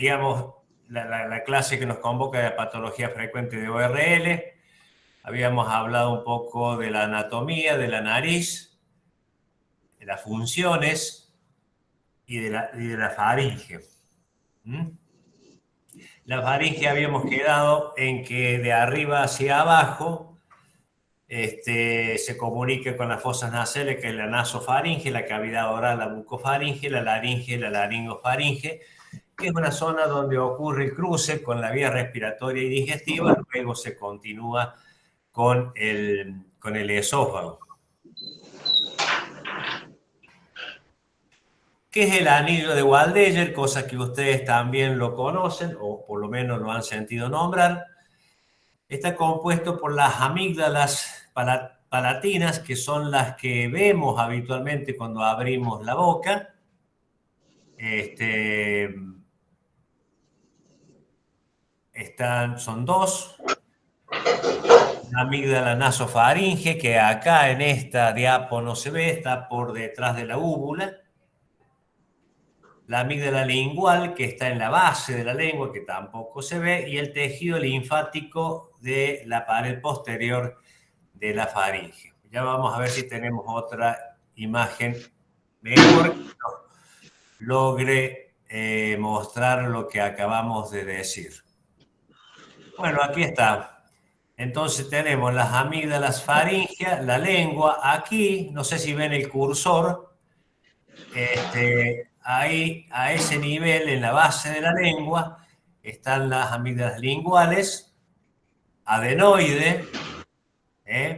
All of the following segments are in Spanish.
digamos, la clase que nos convoca de patología frecuente de ORL. Habíamos hablado un poco de la anatomía de la nariz, de las funciones y de la faringe. La faringe habíamos quedado en que de arriba hacia abajo se comunica con las fosas nasales, que es la nasofaringe, la cavidad oral, la bucofaringe, la laringe, la laringofaringe, que es una zona donde ocurre el cruce con la vía respiratoria y digestiva, luego se continúa con el esófago. ¿Qué es el anillo de Waldeyer? Cosa que ustedes también lo conocen, o por lo menos lo han sentido nombrar. Está compuesto por las amígdalas palatinas, que son las que vemos habitualmente cuando abrimos la boca. Son dos. La amígdala nasofaringe, que acá en esta diapo no se ve, está por detrás de la úvula. La amígdala lingual, que está en la base de la lengua, que tampoco se ve, y el tejido linfático de la pared posterior de la faringe. Ya vamos a ver si tenemos otra imagen mejor que logre mostrar lo que acabamos de decir. Bueno, aquí está. Entonces tenemos las amígdalas faringeas, la lengua. Aquí, no sé si ven el cursor, ahí a ese nivel, en la base de la lengua, están las amígdalas linguales, adenoide,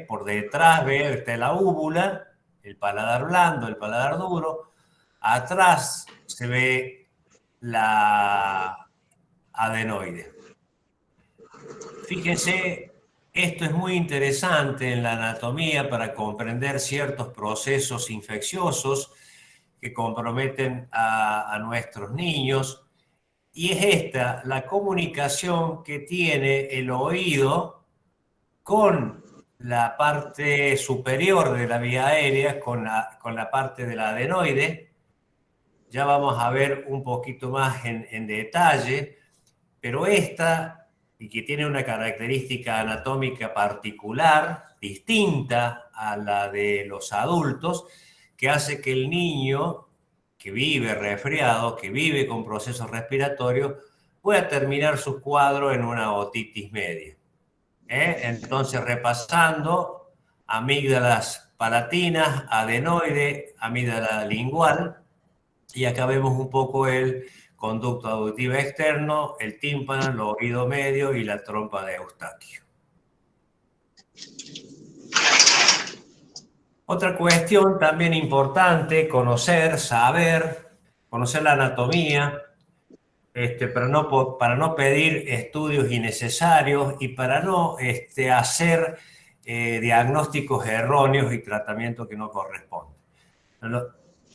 por detrás está la úvula, el paladar blando, el paladar duro. Atrás se ve la adenoide. Fíjense, esto es muy interesante en la anatomía para comprender ciertos procesos infecciosos que comprometen a nuestros niños. Y es esta la comunicación que tiene el oído con la parte superior de la vía aérea, con la parte de la adenoide. Ya vamos a ver un poquito más en detalle, pero esta, y que tiene una característica anatómica particular, distinta a la de los adultos, que hace que el niño que vive resfriado, que vive con procesos respiratorios, pueda terminar su cuadro en una otitis media. Entonces, repasando, amígdalas palatinas, adenoide, amígdala lingual, y acá vemos un poco el conducto auditivo externo, el tímpano, el oído medio y la trompa de Eustaquio. Otra cuestión también importante, conocer la anatomía, para no pedir estudios innecesarios y para no hacer diagnósticos erróneos y tratamientos que no corresponden.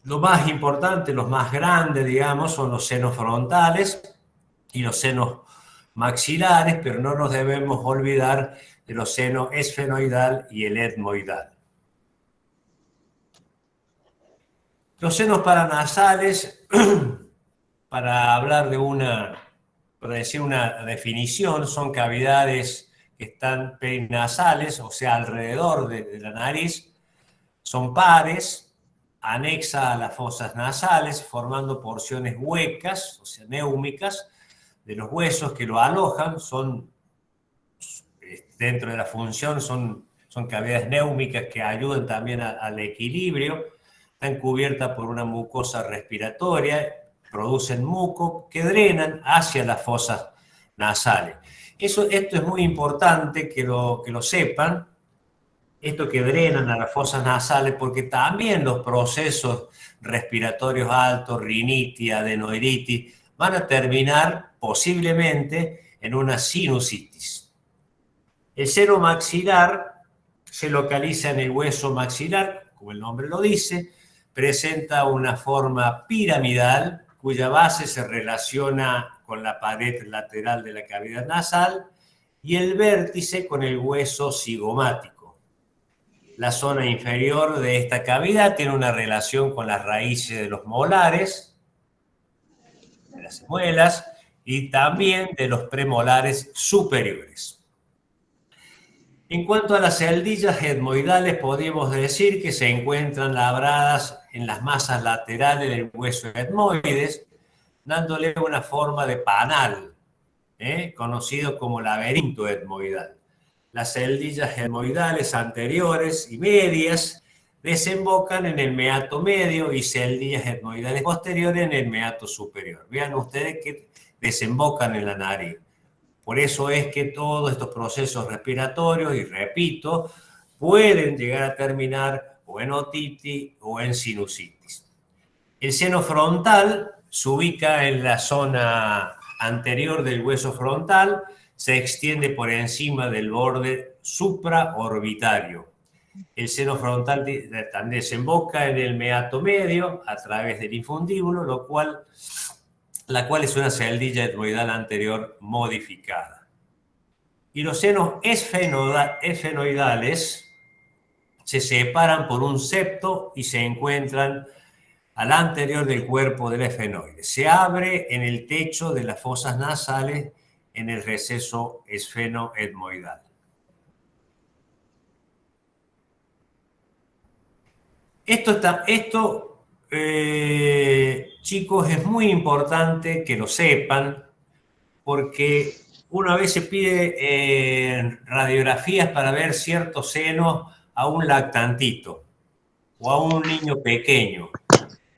Lo más importante, los más grandes, digamos, son los senos frontales y los senos maxilares, pero no nos debemos olvidar de los senos esfenoidal y el etmoidal. Los senos paranasales, para hablar para decir una definición, son cavidades que están perinasales, o sea, alrededor de la nariz, son pares, anexa a las fosas nasales, formando porciones huecas, o sea, néumicas, de los huesos que lo alojan. Dentro de la función, son cavidades néumicas que ayudan también al equilibrio. Están cubiertas por una mucosa respiratoria, producen muco que drenan hacia las fosas nasales. Esto es muy importante que lo sepan, esto que drenan a las fosas nasales, porque también los procesos respiratorios altos, rinitis, adenoiditis, van a terminar posiblemente en una sinusitis. El seno maxilar se localiza en el hueso maxilar, como el nombre lo dice, presenta una forma piramidal cuya base se relaciona con la pared lateral de la cavidad nasal y el vértice con el hueso cigomático. La zona inferior de esta cavidad tiene una relación con las raíces de los molares, de las muelas, y también de los premolares superiores. En cuanto a las celdillas etmoidales, podemos decir que se encuentran labradas en las masas laterales del hueso etmoides, dándole una forma de panal, conocido como laberinto etmoidal. Las celdillas etmoidales anteriores y medias desembocan en el meato medio y celdillas etmoidales posteriores en el meato superior. Vean ustedes que desembocan en la nariz. Por eso es que todos estos procesos respiratorios, y repito, pueden llegar a terminar o en otitis o en sinusitis. El seno frontal se ubica en la zona anterior del hueso frontal, se extiende por encima del borde supraorbitario. El seno frontal también desemboca en el meato medio a través del infundíbulo, la cual es una celdilla etmoidal anterior modificada. Y los senos esfenoidales se separan por un septo y se encuentran al anterior del cuerpo del esfenoide. Se abre en el techo de las fosas nasales en el receso esfenoetmoidal. Esto chicos, es muy importante que lo sepan, porque una vez se pide radiografías para ver ciertos senos a un lactantito o a un niño pequeño.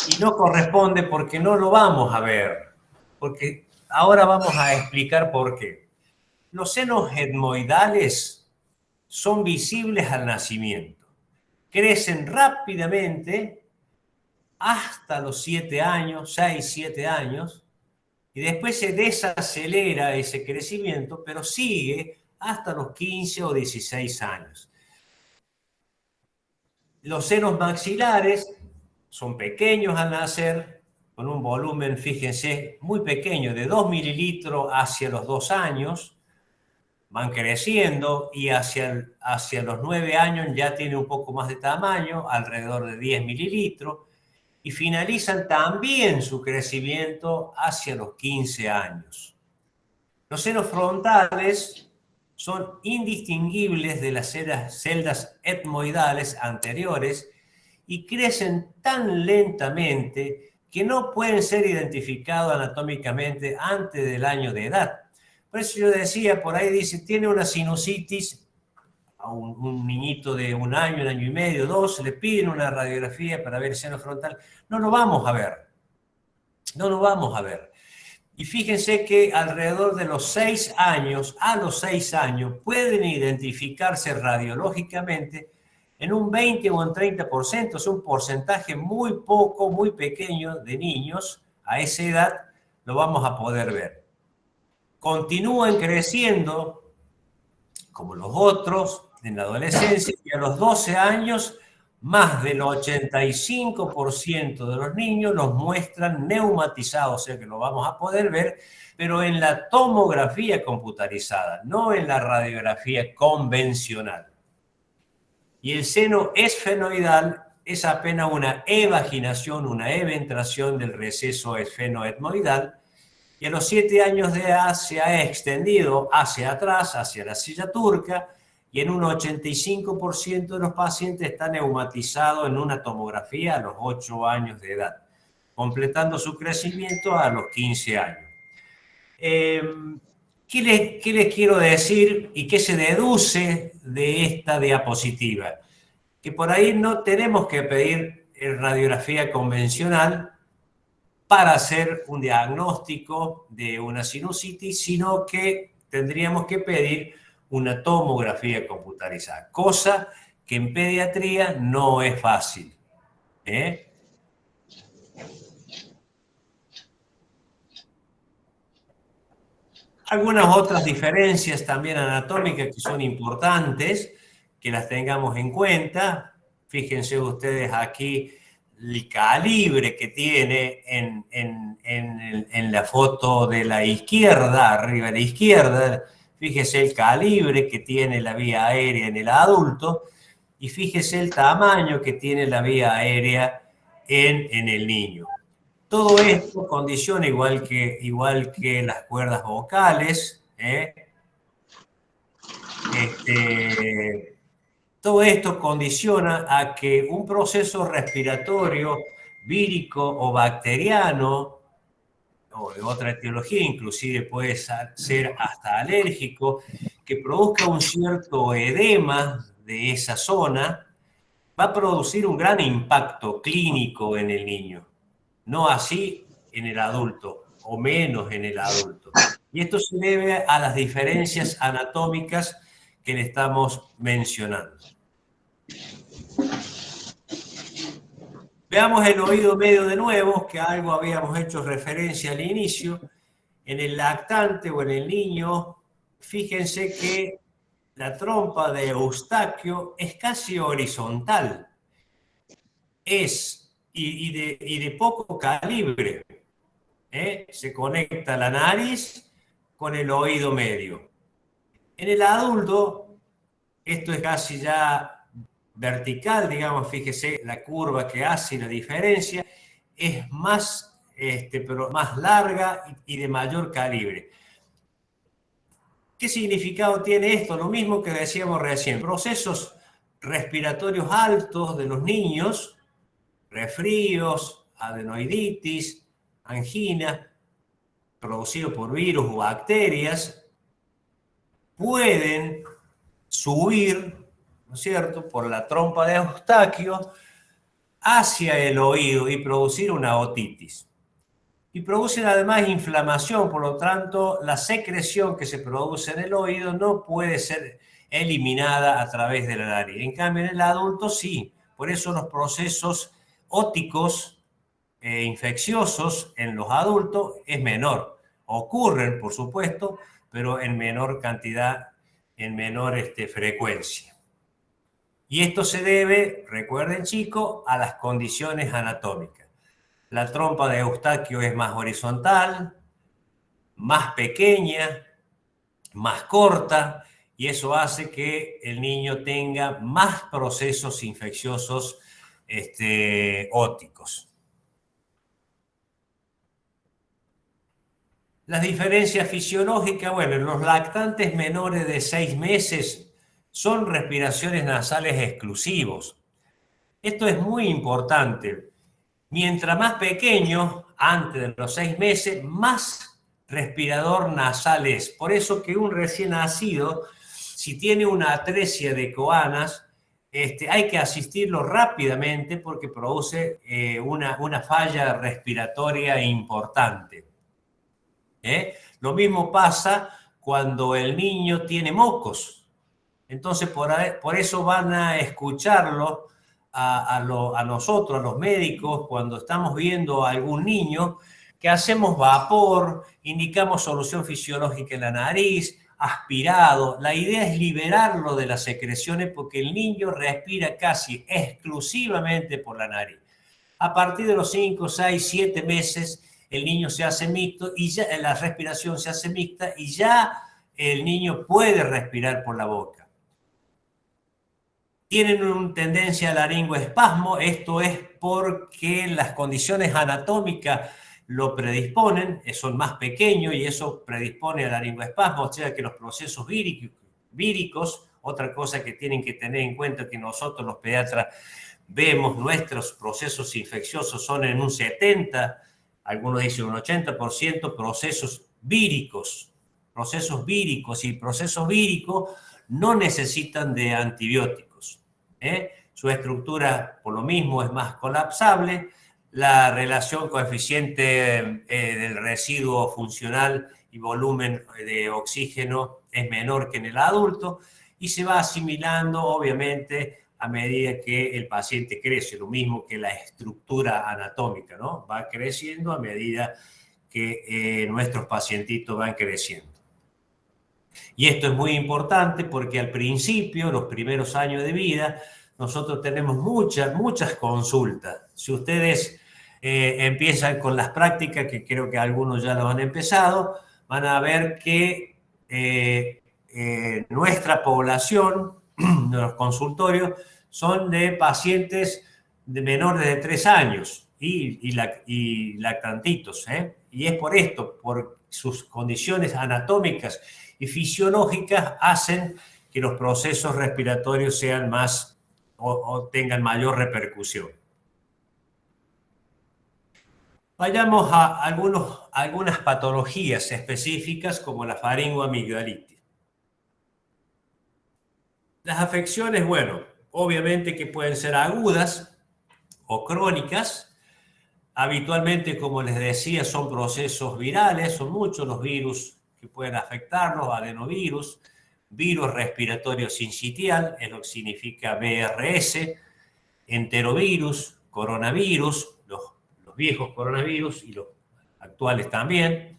Y no corresponde porque no lo vamos a ver. Porque ahora vamos a explicar por qué. Los senos etmoidales son visibles al nacimiento. Crecen rápidamente hasta los 7 años, 6, 7 años, y después se desacelera ese crecimiento, pero sigue hasta los 15 o 16 años. Los senos maxilares son pequeños al nacer, con un volumen, fíjense, muy pequeño, de 2 mililitros hacia los 2 años, van creciendo y hacia los 9 años ya tiene un poco más de tamaño, alrededor de 10 mililitros, y finalizan también su crecimiento hacia los 15 años. Los senos frontales son indistinguibles de las celdas etmoidales anteriores y crecen tan lentamente que no pueden ser identificados anatómicamente antes del año de edad. Por eso yo decía, por ahí dice, tiene una sinusitis a un niñito de 1 año y medio, 2, le piden una radiografía para ver el seno frontal. No lo vamos a ver. No lo vamos a ver. Y fíjense que alrededor de los 6 años, a los 6 años, pueden identificarse radiológicamente en un 20 o un 30%, es un porcentaje muy poco, muy pequeño de niños a esa edad, lo vamos a poder ver. Continúan creciendo como los otros en la adolescencia y a los 12 años más del 85% de los niños los muestran neumatizados, o sea que lo vamos a poder ver, pero en la tomografía computarizada, no en la radiografía convencional. Y el seno esfenoidal es apenas una evaginación, una eventración del receso esfenoetmoidal, y a los 7 años de edad se ha extendido hacia atrás, hacia la silla turca, y en un 85% de los pacientes está neumatizado en una tomografía a los 8 años de edad, completando su crecimiento a los 15 años. ¿Qué les quiero decir y qué se deduce de esta diapositiva? Que por ahí no tenemos que pedir radiografía convencional para hacer un diagnóstico de una sinusitis, sino que tendríamos que pedir una tomografía computarizada, cosa que en pediatría no es fácil. Algunas otras diferencias también anatómicas que son importantes, que las tengamos en cuenta. Fíjense ustedes aquí el calibre que tiene en la foto de la izquierda, arriba a la izquierda. Fíjese el calibre que tiene la vía aérea en el adulto y fíjese el tamaño que tiene la vía aérea en el niño. Todo esto condiciona, igual que las cuerdas vocales, todo esto condiciona a que un proceso respiratorio vírico o bacteriano, o de otra etiología, inclusive puede ser hasta alérgico, que produzca un cierto edema de esa zona, va a producir un gran impacto clínico en el niño. No así en el adulto, o menos en el adulto. Y esto se debe a las diferencias anatómicas que le estamos mencionando. Veamos el oído medio de nuevo, que algo habíamos hecho referencia al inicio. En el lactante o en el niño, fíjense que la trompa de Eustaquio es casi horizontal. Y de poco calibre. Se conecta la nariz con el oído medio. En el adulto, esto es casi ya vertical, digamos, fíjese la curva que hace la diferencia, es más, pero más larga y de mayor calibre. ¿Qué significado tiene esto? Lo mismo que decíamos recién, procesos respiratorios altos de los niños, resfríos, adenoiditis, angina, producido por virus o bacterias, pueden subir, ¿no es cierto?, por la trompa de Eustaquio hacia el oído y producir una otitis. Y producen además inflamación, por lo tanto, la secreción que se produce en el oído no puede ser eliminada a través de la nariz. En cambio, en el adulto sí. Por eso los procesos óticos infecciosos en los adultos es menor. Ocurren, por supuesto, pero en menor cantidad, en menor frecuencia. Y esto se debe, recuerden chicos, a las condiciones anatómicas. La trompa de Eustaquio es más horizontal, más pequeña, más corta, y eso hace que el niño tenga más procesos infecciosos óticos. Las diferencias fisiológicas, bueno, en los lactantes menores de 6 meses son respiraciones nasales exclusivos. Esto es muy importante. Mientras más pequeño, antes de los 6 meses, más respirador nasal es. Por eso que un recién nacido, si tiene una atresia de coanas, hay que asistirlo rápidamente porque produce una falla respiratoria importante. Lo mismo pasa cuando el niño tiene mocos. Entonces, por eso van a escucharlo a nosotros, a los médicos, cuando estamos viendo a algún niño, que hacemos vapor, indicamos solución fisiológica en la nariz, aspirado. La idea es liberarlo de las secreciones porque el niño respira casi exclusivamente por la nariz. A partir de los 5, 6, 7 meses, el niño se hace mixto y ya la respiración se hace mixta y ya el niño puede respirar por la boca. Tienen una tendencia a laringoespasmo, esto es porque las condiciones anatómicas lo predisponen, son más pequeños y eso predispone a laringoespasmo, o sea que los procesos víricos, otra cosa que tienen que tener en cuenta que nosotros los pediatras vemos, nuestros procesos infecciosos son en un 70%, algunos dicen un 80% procesos víricos, y procesos víricos no necesitan de antibióticos. Su estructura, por lo mismo, es más colapsable, la relación coeficiente del residuo funcional y volumen de oxígeno es menor que en el adulto y se va asimilando, obviamente, a medida que el paciente crece, lo mismo que la estructura anatómica, ¿no? Va creciendo a medida que nuestros pacientitos van creciendo. Y esto es muy importante porque al principio, los primeros años de vida, nosotros tenemos muchas consultas. Si ustedes empiezan con las prácticas, que creo que algunos ya lo han empezado, van a ver que nuestra población, de los consultorios, son de pacientes de menores de 3 años. y lactantitos. Y es por esto, por sus condiciones anatómicas y fisiológicas, hacen que los procesos respiratorios sean más o tengan mayor repercusión. Vayamos a algunas patologías específicas como la faringoamigdalitis. Las afecciones, bueno, obviamente que pueden ser agudas o crónicas. Habitualmente, como les decía, son procesos virales, son muchos los virus que pueden afectarnos, adenovirus, virus respiratorio sincitial, es lo que significa VRS, enterovirus, coronavirus, los viejos coronavirus y los actuales también.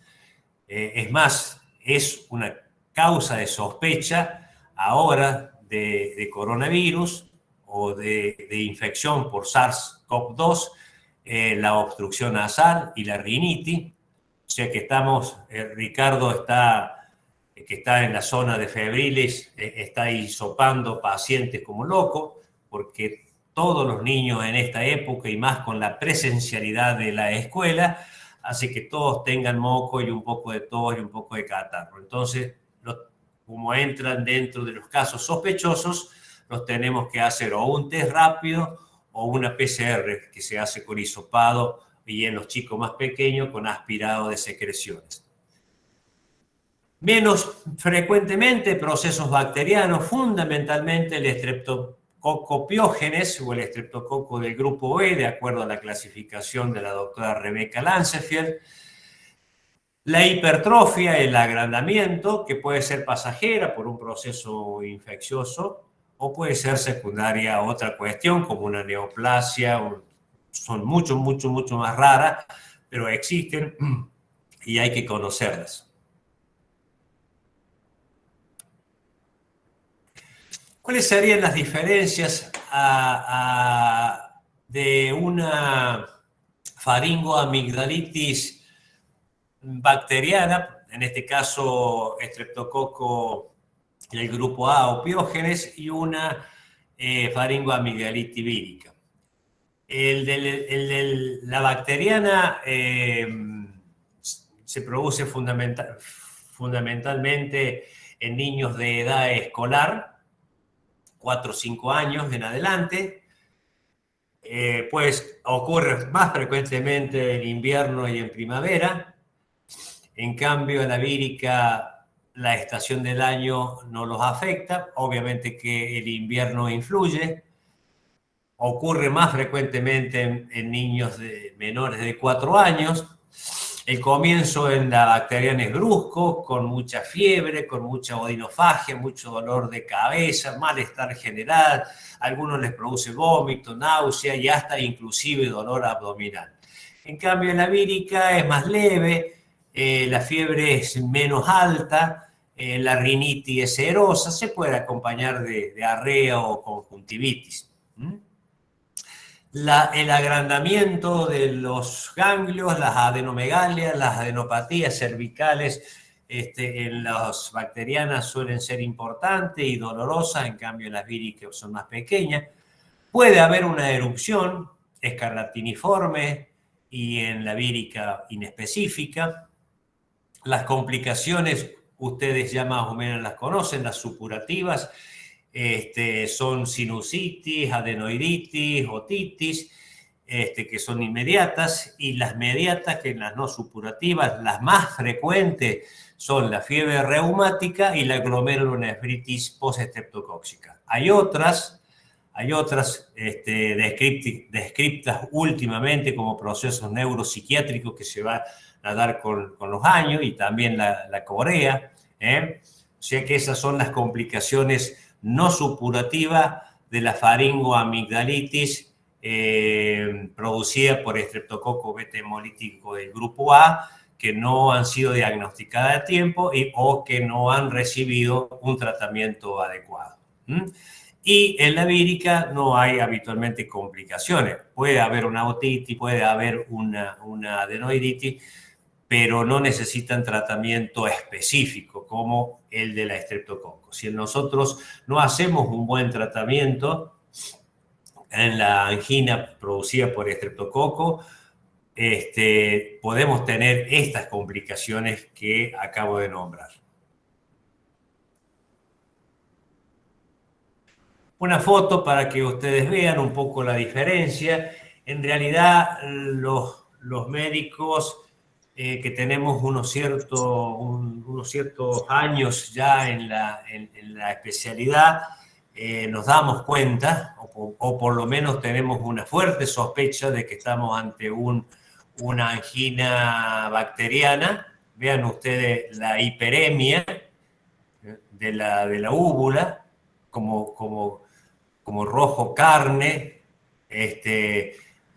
Es más, es una causa de sospecha ahora de coronavirus o de infección por SARS-CoV-2, la obstrucción nasal y la rinitis. O sea que estamos, Ricardo que está en la zona de febriles, está hisopando pacientes como loco, porque todos los niños en esta época, y más con la presencialidad de la escuela, hace que todos tengan moco y un poco de tos y un poco de catarro. Entonces, como entran dentro de los casos sospechosos, los tenemos que hacer o un test rápido o una PCR que se hace con hisopado y en los chicos más pequeños con aspirado de secreciones. Menos frecuentemente procesos bacterianos, fundamentalmente el Streptococcus pyogenes o el estreptococo del grupo B, de acuerdo a la clasificación de la doctora Rebecca Lancefield. La hipertrofia, el agrandamiento, que puede ser pasajera por un proceso infeccioso o puede ser secundaria a otra cuestión como una neoplasia, son mucho más raras, pero existen y hay que conocerlas. ¿Cuáles serían las diferencias de una faringoamigdalitis bacteriana, en este caso estreptococo del grupo A o piógenes, y una faringoamigdalitis vírica? La bacteriana se produce fundamentalmente en niños de edad escolar, 4 o 5 años en adelante. Pues ocurre más frecuentemente en invierno y en primavera. En cambio, en la vírica, la estación del año no los afecta. Obviamente que el invierno influye. Ocurre más frecuentemente en niños menores de 4 años. El comienzo en la bacteriana es brusco, con mucha fiebre, con mucha odinofagia, mucho dolor de cabeza, malestar general, a algunos les produce vómito, náusea y hasta inclusive dolor abdominal. En cambio, en la vírica es más leve, la fiebre es menos alta, la rinitis es serosa, se puede acompañar de diarrea o conjuntivitis. El agrandamiento de los ganglios, las adenomegalias, las adenopatías cervicales en las bacterianas suelen ser importantes y dolorosas, en cambio en las víricas son más pequeñas. Puede haber una erupción escarlatiniforme y en la vírica inespecífica. Las complicaciones, ustedes ya más o menos las conocen, las supurativas, son sinusitis, adenoiditis, otitis, que son inmediatas, y las mediatas, que en las no supurativas, las más frecuentes son la fiebre reumática y la glomerulonefritis postestreptocóxica. Hay otras descriptas últimamente como procesos neuropsiquiátricos que se van a dar con los años, y también la corea. O sea que esas son las complicaciones no supurativa de la faringoamigdalitis producida por estreptococo beta hemolítico del grupo A, que no han sido diagnosticadas a tiempo o que no han recibido un tratamiento adecuado. Y en la vírica no hay habitualmente complicaciones. Puede haber una otitis, puede haber una adenoiditis, pero no necesitan tratamiento específico como el de la estreptococo. Si nosotros no hacemos un buen tratamiento, en la angina producida por estreptococo, podemos tener estas complicaciones que acabo de nombrar. Una foto para que ustedes vean un poco la diferencia. En realidad, los médicos que tenemos unos ciertos años ya en la especialidad, nos damos cuenta, o por lo menos tenemos una fuerte sospecha de que estamos ante una angina bacteriana. Vean ustedes la hiperemia de la úvula, como rojo carne,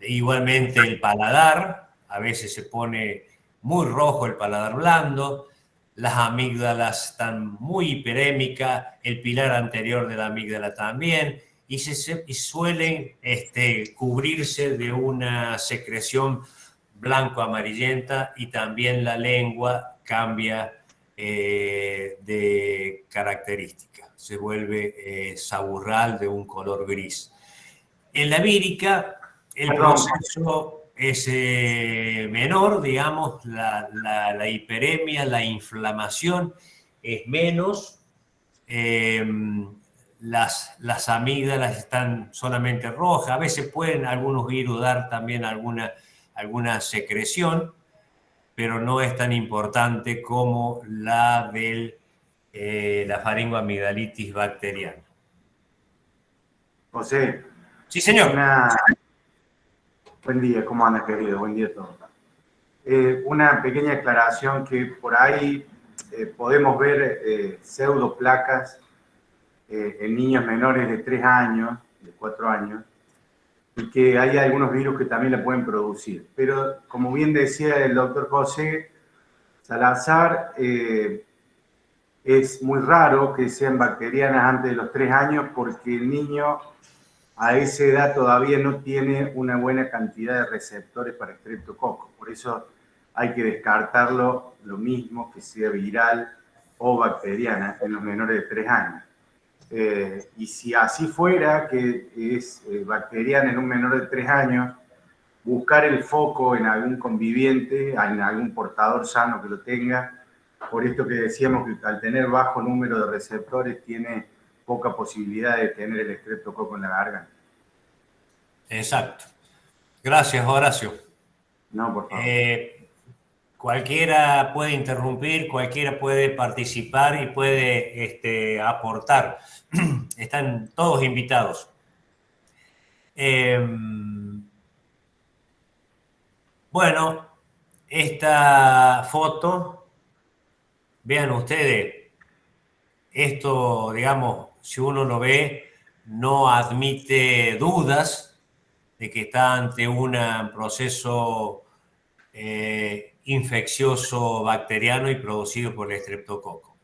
igualmente el paladar, a veces se pone muy rojo el paladar blando, las amígdalas están muy hiperémicas, el pilar anterior de la amígdala también, y suelen cubrirse de una secreción blanco-amarillenta, y también la lengua cambia de característica, se vuelve saburral de un color gris. En la vírica el proceso es menor, digamos, la hiperemia, la inflamación es menos, las amígdalas están solamente rojas, a veces pueden algunos virus dar también alguna secreción, pero no es tan importante como la de la faringoamigdalitis bacteriana. José. Sí, señor. Buen día, ¿cómo andas, querido? Buen día a todos. Una pequeña aclaración que por ahí podemos ver pseudoplacas en niños menores de 3 años, de 4 años, y que hay algunos virus que también la pueden producir. Pero, como bien decía el doctor José Salazar, es muy raro que sean bacterianas antes de los 3 años porque el niño a esa edad todavía no tiene una buena cantidad de receptores para estreptococo. Por eso hay que descartarlo lo mismo que sea viral o bacteriana en los menores de 3 años. Y si así fuera, que es bacteriana en un menor de 3 años, buscar el foco en algún conviviente, en algún portador sano que lo tenga. Por esto que decíamos que al tener bajo número de receptores tiene poca posibilidad de tener el estreptococo en la garganta. Exacto. Gracias, Horacio. No, por favor. Cualquiera puede interrumpir, cualquiera puede participar y puede aportar. Están todos invitados. Bueno, esta foto, vean ustedes, esto, digamos, si uno lo ve, no admite dudas de que está ante un proceso infeccioso bacteriano y producido por el estreptococo.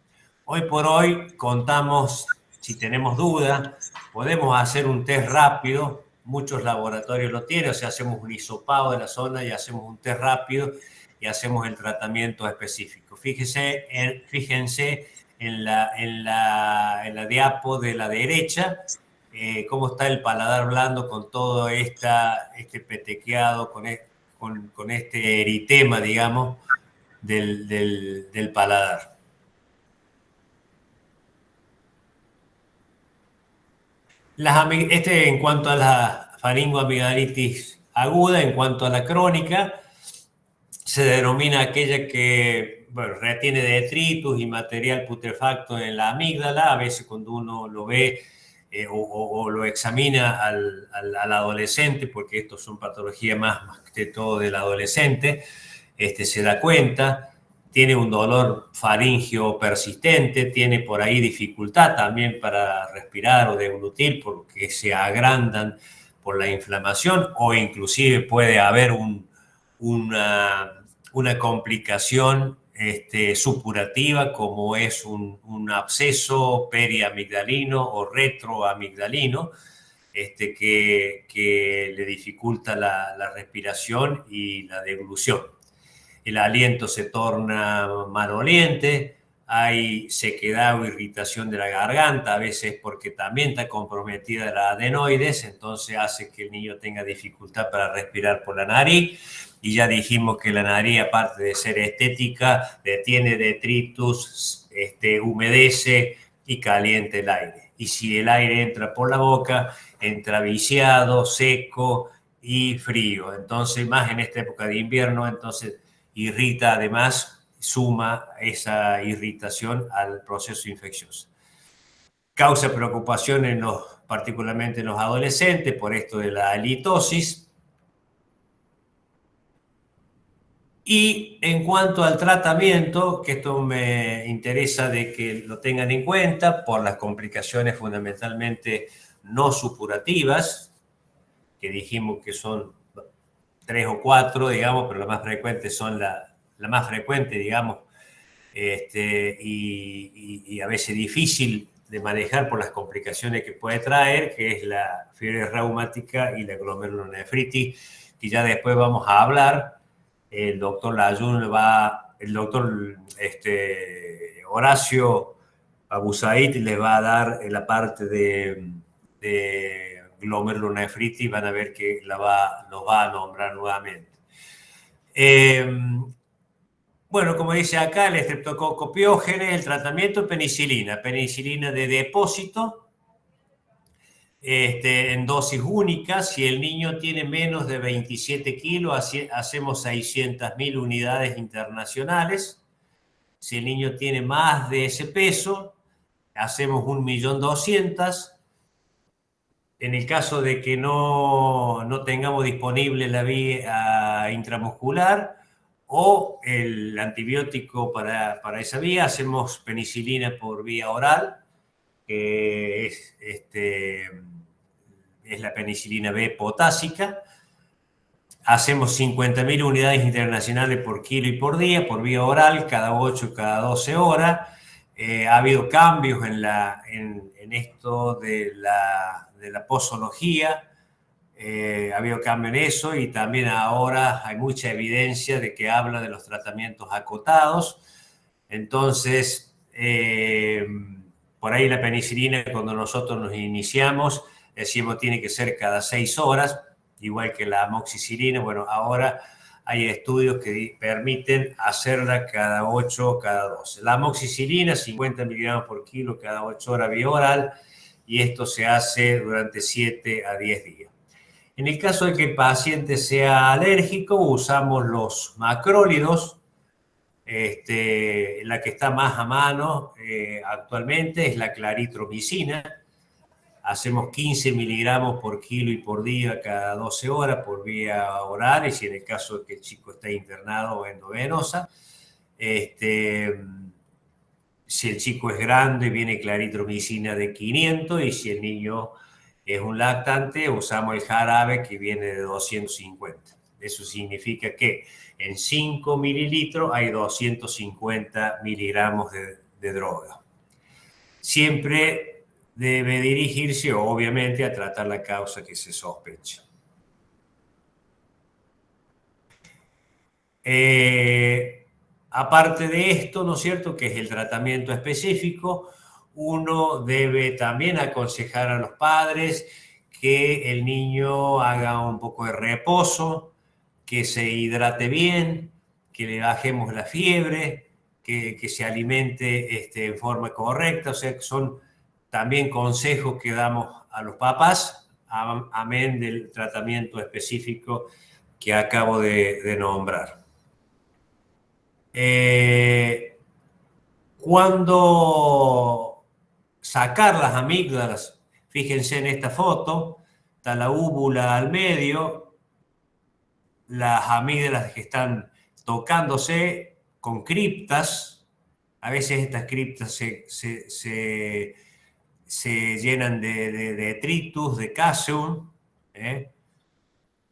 Hoy por hoy contamos, si tenemos duda, podemos hacer un test rápido, muchos laboratorios lo tienen, o sea, hacemos un hisopado de la zona y hacemos un test rápido y hacemos el tratamiento específico. Fíjense en la diapo de la derecha, cómo está el paladar blando con todo este petequeado, con este eritema, digamos, del paladar. En cuanto a la faringoamigdalitis aguda, en cuanto a la crónica, se denomina aquella que retiene detritus y material putrefacto en la amígdala. A veces cuando uno lo ve o lo examina al adolescente, porque estos son patologías más que todo del adolescente, se da cuenta. Tiene un dolor faríngeo persistente, tiene por ahí dificultad también para respirar o deglutir porque se agrandan por la inflamación, o inclusive puede haber una complicación supurativa, como es un absceso periamigdalino o retroamigdalino, que le dificulta la respiración y la deglución. El aliento se torna maloliente, hay sequedad o irritación de la garganta, a veces porque también está comprometida la adenoides, entonces hace que el niño tenga dificultad para respirar por la nariz. Y ya dijimos que la nariz, aparte de ser estética, tiene detritus, humedece y calienta el aire. Y si el aire entra por la boca, entra viciado, seco y frío. Entonces, más en esta época de invierno, entonces irrita, además, suma esa irritación al proceso infeccioso. Causa preocupación particularmente en los adolescentes por esto de la halitosis. Y en cuanto al tratamiento, que esto me interesa de que lo tengan en cuenta por las complicaciones fundamentalmente no supurativas, que dijimos que son 3 o 4, digamos, pero las más frecuentes son la más frecuente, digamos, y a veces difícil de manejar por las complicaciones que puede traer, que es la fiebre reumática y la glomerulonefritis, que ya después vamos a hablar. El doctor Horacio Abusaid les va a dar la parte de glomerulonefritis, van a ver que nos va a nombrar nuevamente. Bueno, como dice acá, el estreptococo piógenes, el tratamiento penicilina de depósito, en dosis únicas. Si el niño tiene menos de 27 kilos, hacemos 600.000 unidades internacionales. Si el niño tiene más de ese peso, hacemos 1.200.000. En el caso de que no tengamos disponible la vía intramuscular o el antibiótico para esa vía, hacemos penicilina por vía oral, que es la penicilina B potásica. Hacemos 50.000 unidades internacionales por kilo y por día, por vía oral, cada 8, cada 12 horas. Ha habido cambios en esto de la posología, ha habido cambio en eso, y también ahora hay mucha evidencia de que habla de los tratamientos acotados. Entonces, por ahí la penicilina, cuando nosotros nos iniciamos, decimos tiene que ser cada 6 horas, igual que la amoxicilina. Bueno, ahora hay estudios que permiten hacerla cada 8 o cada 12. La amoxicilina, 50 miligramos por kilo cada 8 horas vía oral, y esto se hace durante 7 a 10 días. En el caso de que el paciente sea alérgico, usamos los macrólidos. La que está más a mano actualmente es la claritromicina. Hacemos 15 miligramos por kilo y por día cada 12 horas por vía oral, y si en el caso de que el chico esté internado o endovenosa. Si el chico es grande, viene claritromicina de 500, y si el niño es un lactante, usamos el jarabe que viene de 250. Eso significa que en 5 mililitros hay 250 miligramos de droga. Siempre debe dirigirse, obviamente, a tratar la causa que se sospecha. Aparte de esto, ¿no es cierto?, que es el tratamiento específico, uno debe también aconsejar a los padres que el niño haga un poco de reposo, que se hidrate bien, que le bajemos la fiebre, que se alimente en forma correcta. O sea, que son también consejos que damos a los papás, amén del tratamiento específico que acabo de nombrar. Cuando sacar las amígdalas, fíjense en esta foto, está la úvula al medio, las amígdalas que están tocándose con criptas. A veces estas criptas se llenan de detritus, de cáseum,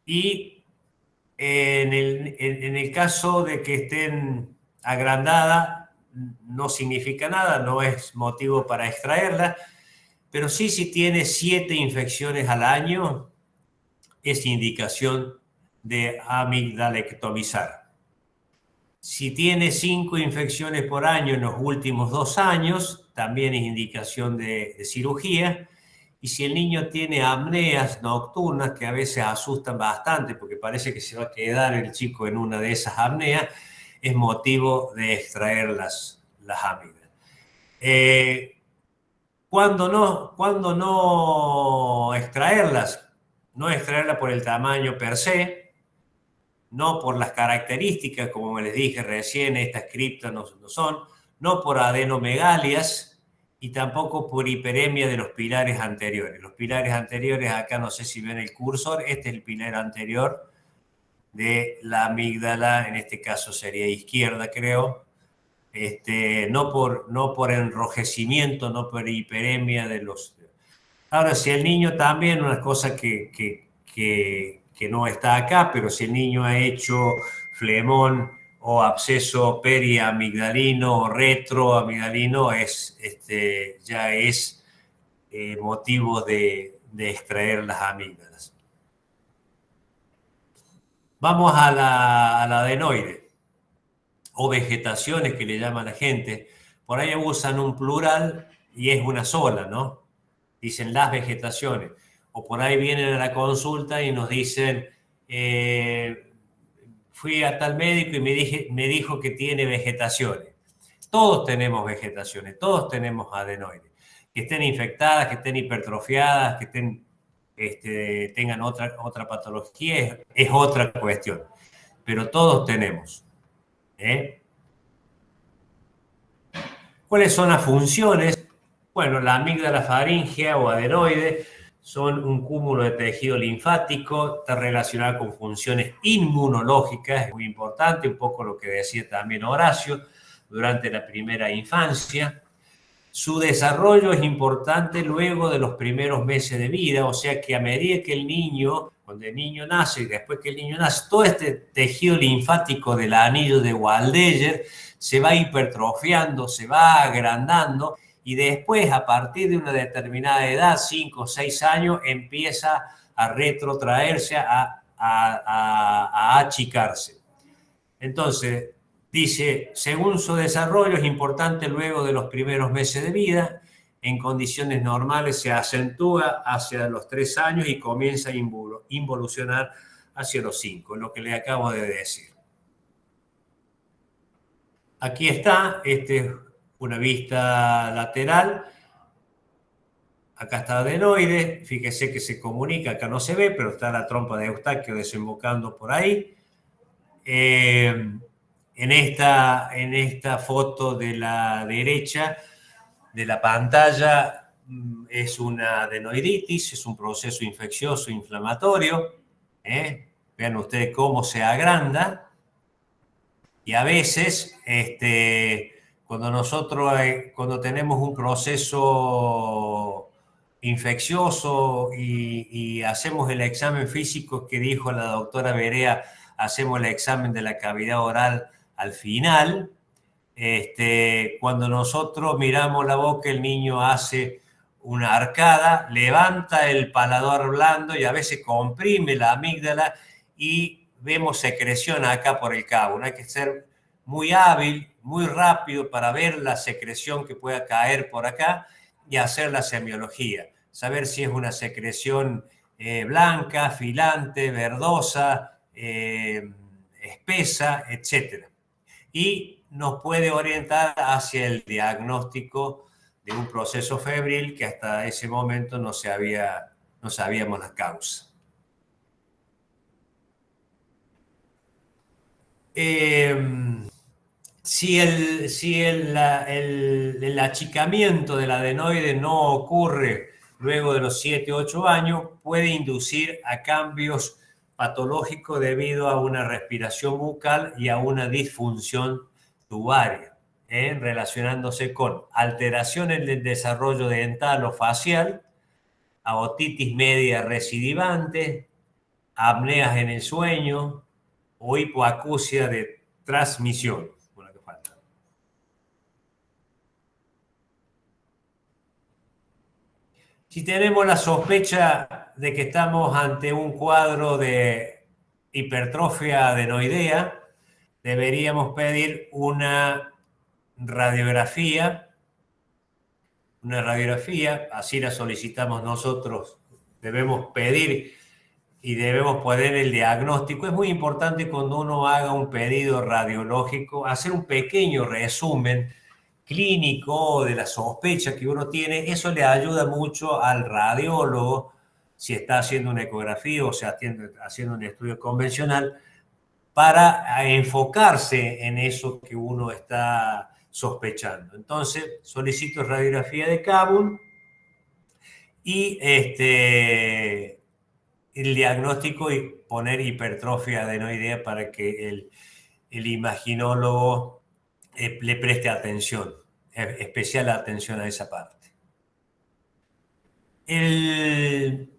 y en el caso de que estén agrandadas, no significa nada, no es motivo para extraerla, pero sí, si tiene 7 infecciones al año, es indicación de amigdalectomizar. Si tiene 5 infecciones por año en los últimos 2 años, también es indicación de cirugía. Y si el niño tiene apneas nocturnas, que a veces asustan bastante porque parece que se va a quedar el chico en una de esas apneas, es motivo de extraer las amígdalas. ¿Cuándo no extraerlas? No extraerlas por el tamaño per se, no por las características, como les dije recién, estas criptas no son, no por adenomegalias y tampoco por hiperemia de los pilares anteriores. Los pilares anteriores, acá no sé si ven el cursor, este es el pilar anterior de la amígdala, en este caso sería izquierda, creo. No por enrojecimiento, no por hiperemia de los... Ahora, si el niño también, una cosa que no está acá, pero si el niño ha hecho flemón o absceso periamigdalino o retroamigdalino, ya es motivo de extraer las amígdalas. Vamos a la adenoide, o vegetaciones que le llama la gente. Por ahí usan un plural y es una sola, ¿no? Dicen las vegetaciones. O por ahí vienen a la consulta y nos dicen, fui a tal médico y me dijo que tiene vegetaciones. Todos tenemos vegetaciones, todos tenemos adenoides. Que estén infectadas, que estén hipertrofiadas, que tengan otra patología, es otra cuestión. Pero todos tenemos. ¿Cuáles son las funciones? Bueno, la amígdala faríngea o adenoide son un cúmulo de tejido linfático, está relacionada con funciones inmunológicas, es muy importante, un poco lo que decía también Horacio, durante la primera infancia. Su desarrollo es importante luego de los primeros meses de vida, o sea que a medida que cuando el niño nace y después que el niño nace, todo este tejido linfático del anillo de Waldeyer se va hipertrofiando, se va agrandando y después, a partir de una determinada edad, 5 o 6 años, empieza a retrotraerse, a achicarse. Entonces, dice, según su desarrollo es importante luego de los primeros meses de vida, en condiciones normales se acentúa hacia los 3 años y comienza a involucionar hacia los 5, lo que le acabo de decir. Aquí está, una vista lateral. Acá está adenoide, fíjese que se comunica, acá no se ve, pero está la trompa de Eustaquio desembocando por ahí. En esta foto de la derecha de la pantalla es una adenoiditis, es un proceso infeccioso inflamatorio. Vean ustedes cómo se agranda. Y a veces, cuando tenemos un proceso infeccioso y hacemos el examen físico que dijo la doctora Berea, hacemos el examen de la cavidad oral al final, cuando nosotros miramos la boca, el niño hace una arcada, levanta el paladar blando y a veces comprime la amígdala y vemos secreción acá por el cabo. No hay que ser muy hábil, muy rápido para ver la secreción que pueda caer por acá y hacer la semiología. Saber si es una secreción blanca, filante, verdosa, espesa, etc. Y nos puede orientar hacia el diagnóstico de un proceso febril que hasta ese momento no sabíamos la causa. Si el achicamiento del adenoide no ocurre luego de los 7 u 8 años, puede inducir a cambios patológicos debido a una respiración bucal y a una disfunción tubaria, relacionándose con alteraciones del desarrollo dental o facial, a otitis media recidivante, apneas en el sueño o hipoacusia de transmisión. Si tenemos la sospecha de que estamos ante un cuadro de hipertrofia adenoidea, deberíamos pedir una radiografía, así la solicitamos nosotros, debemos pedir y debemos poner el diagnóstico. Es muy importante cuando uno haga un pedido radiológico, hacer un pequeño resumen clínico de la sospecha que uno tiene. Eso le ayuda mucho al radiólogo, si está haciendo una ecografía o sea, haciendo un estudio convencional, para enfocarse en eso que uno está sospechando. Entonces, solicito radiografía de Kabul y el diagnóstico y poner hipertrofia adenoidea para que el imaginólogo le preste atención, especial atención a esa parte. El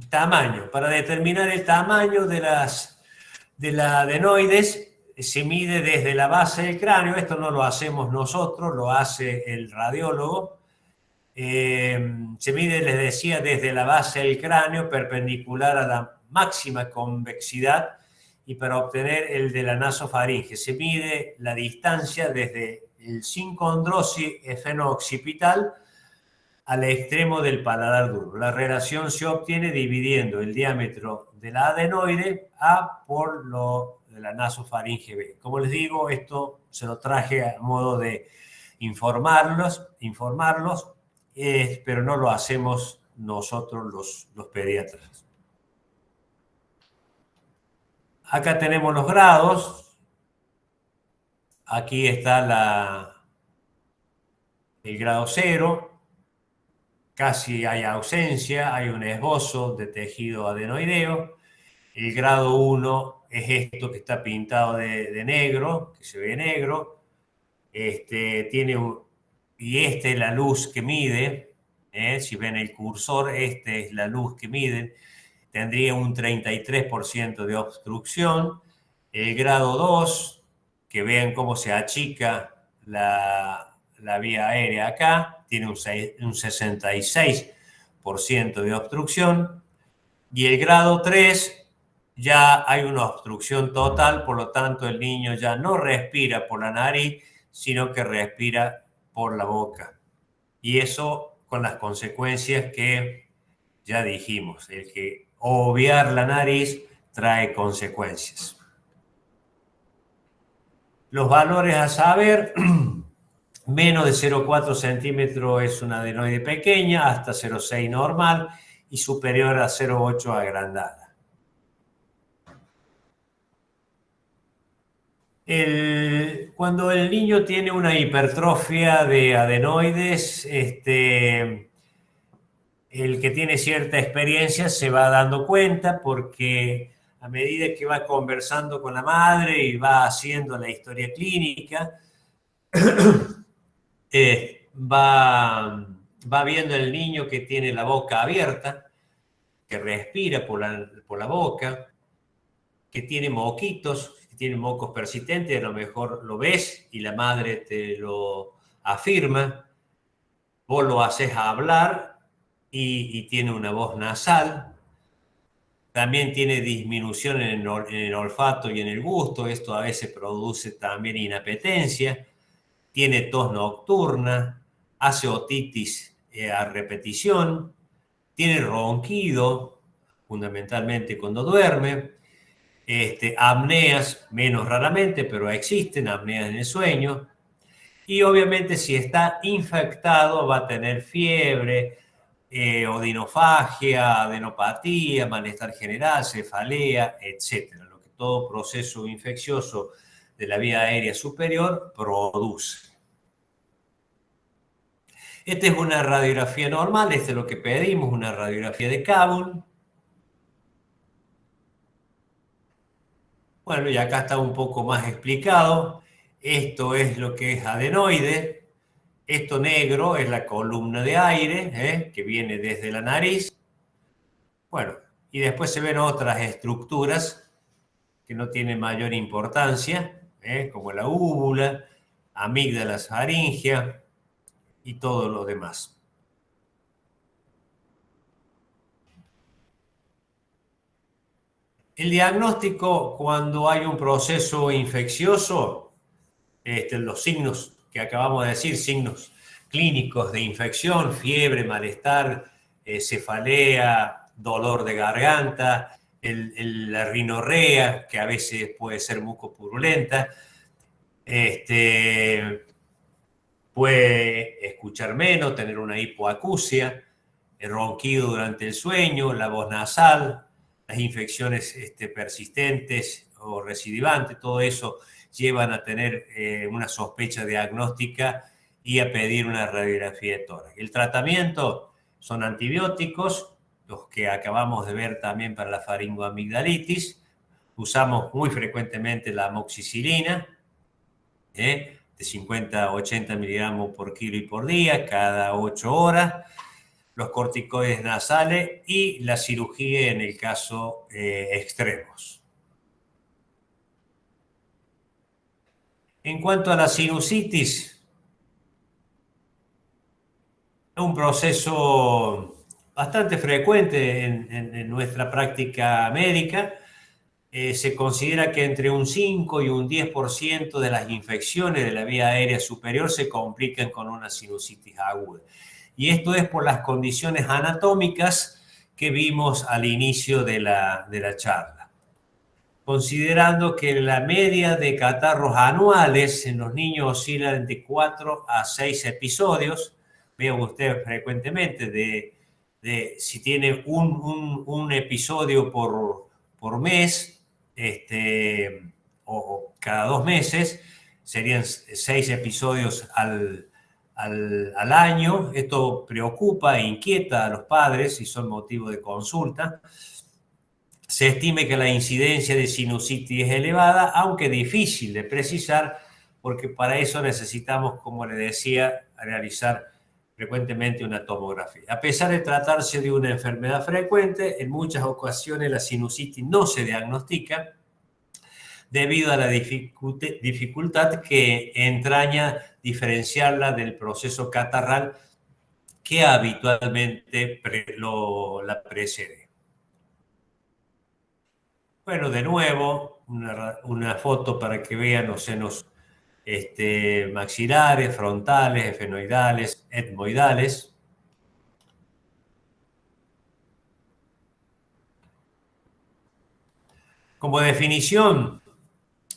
tamaño, para determinar el tamaño de la adenoides, se mide desde la base del cráneo. Esto no lo hacemos nosotros, lo hace el radiólogo. Se mide, les decía, desde la base del cráneo perpendicular a la máxima convexidad, y para obtener el de la nasofaringe se mide la distancia desde el sincondrosis esfeno-occipital al extremo del paladar duro. La relación se obtiene dividiendo el diámetro de la adenoide A por lo de la nasofaringe B. Como les digo, esto se lo traje a modo de informarlos, pero no lo hacemos nosotros los pediatras. Acá tenemos los grados. Aquí está el grado 0. Casi hay ausencia, hay un esbozo de tejido adenoideo. El grado 1 es esto que está pintado de negro, que se ve negro. Y esta es la luz que mide. Si ven el cursor, esta es la luz que miden. Tendría un 33% de obstrucción. El grado 2, que vean cómo se achica la vía aérea acá, tiene un 66% de obstrucción. Y el grado 3, ya hay una obstrucción total, por lo tanto el niño ya no respira por la nariz, sino que respira por la boca. Y eso con las consecuencias que ya dijimos, el que obviar la nariz trae consecuencias. Los valores a saber: menos de 0,4 centímetros es una adenoide pequeña, hasta 0,6 normal y superior a 0,8 agrandada. Cuando el niño tiene una hipertrofia de adenoides, el que tiene cierta experiencia se va dando cuenta, porque a medida que va conversando con la madre y va haciendo la historia clínica, va viendo el niño que tiene la boca abierta, que respira por la boca, que tiene moquitos, que tiene mocos persistentes. A lo mejor lo ves y la madre te lo afirma. Vos lo haces hablar y tiene una voz nasal. También tiene disminución en el olfato y en el gusto. Esto a veces produce también inapetencia. Tiene tos nocturna, hace otitis a repetición, tiene ronquido, fundamentalmente cuando duerme, apneas menos raramente, pero existen apneas en el sueño. Y obviamente si está infectado va a tener fiebre, odinofagia, adenopatía, malestar general, cefalea, etc. Lo que todo proceso infeccioso de la vía aérea superior produce. Esta es una radiografía normal, es lo que pedimos, una radiografía de Kabul. Bueno, y acá está un poco más explicado. Esto es lo que es adenoide. Esto negro es la columna de aire, que viene desde la nariz. Bueno, y después se ven otras estructuras que no tienen mayor importancia, como la úvula, amígdala faríngea y todo lo demás. El diagnóstico, cuando hay un proceso infeccioso, los signos que acabamos de decir, signos clínicos de infección, fiebre, malestar, cefalea, dolor de garganta, la rinorrea, que a veces puede ser mucopurulenta, puede escuchar menos, tener una hipoacusia, el ronquido durante el sueño, la voz nasal, las infecciones persistentes o recidivantes, todo eso llevan a tener una sospecha diagnóstica y a pedir una radiografía de tórax. El tratamiento son antibióticos, los que acabamos de ver también para la faringoamigdalitis. Usamos muy frecuentemente la amoxicilina, de 50 a 80 miligramos por kilo y por día, cada 8 horas, los corticoides nasales y la cirugía en el caso extremos. En cuanto a la sinusitis, es un proceso bastante frecuente en nuestra práctica médica. Se considera que entre un 5 y un 10% de las infecciones de la vía aérea superior se complican con una sinusitis aguda. Y esto es por las condiciones anatómicas que vimos al inicio de la charla. Considerando que la media de catarros anuales en los niños oscila entre 4 a 6 episodios, vean ustedes frecuentemente, de si tiene un episodio por mes, o cada 2 meses, serían 6 episodios al año. Esto preocupa e inquieta a los padres y son motivo de consulta. Se estime que la incidencia de sinusitis es elevada, aunque difícil de precisar, porque para eso necesitamos, como le decía, realizar frecuentemente una tomografía. A pesar de tratarse de una enfermedad frecuente, en muchas ocasiones la sinusitis no se diagnostica debido a la dificultad que entraña diferenciarla del proceso catarral que habitualmente la precede. Bueno, de nuevo, una foto para que vean los senos maxilares, frontales, efenoidales, etmoidales. Como definición,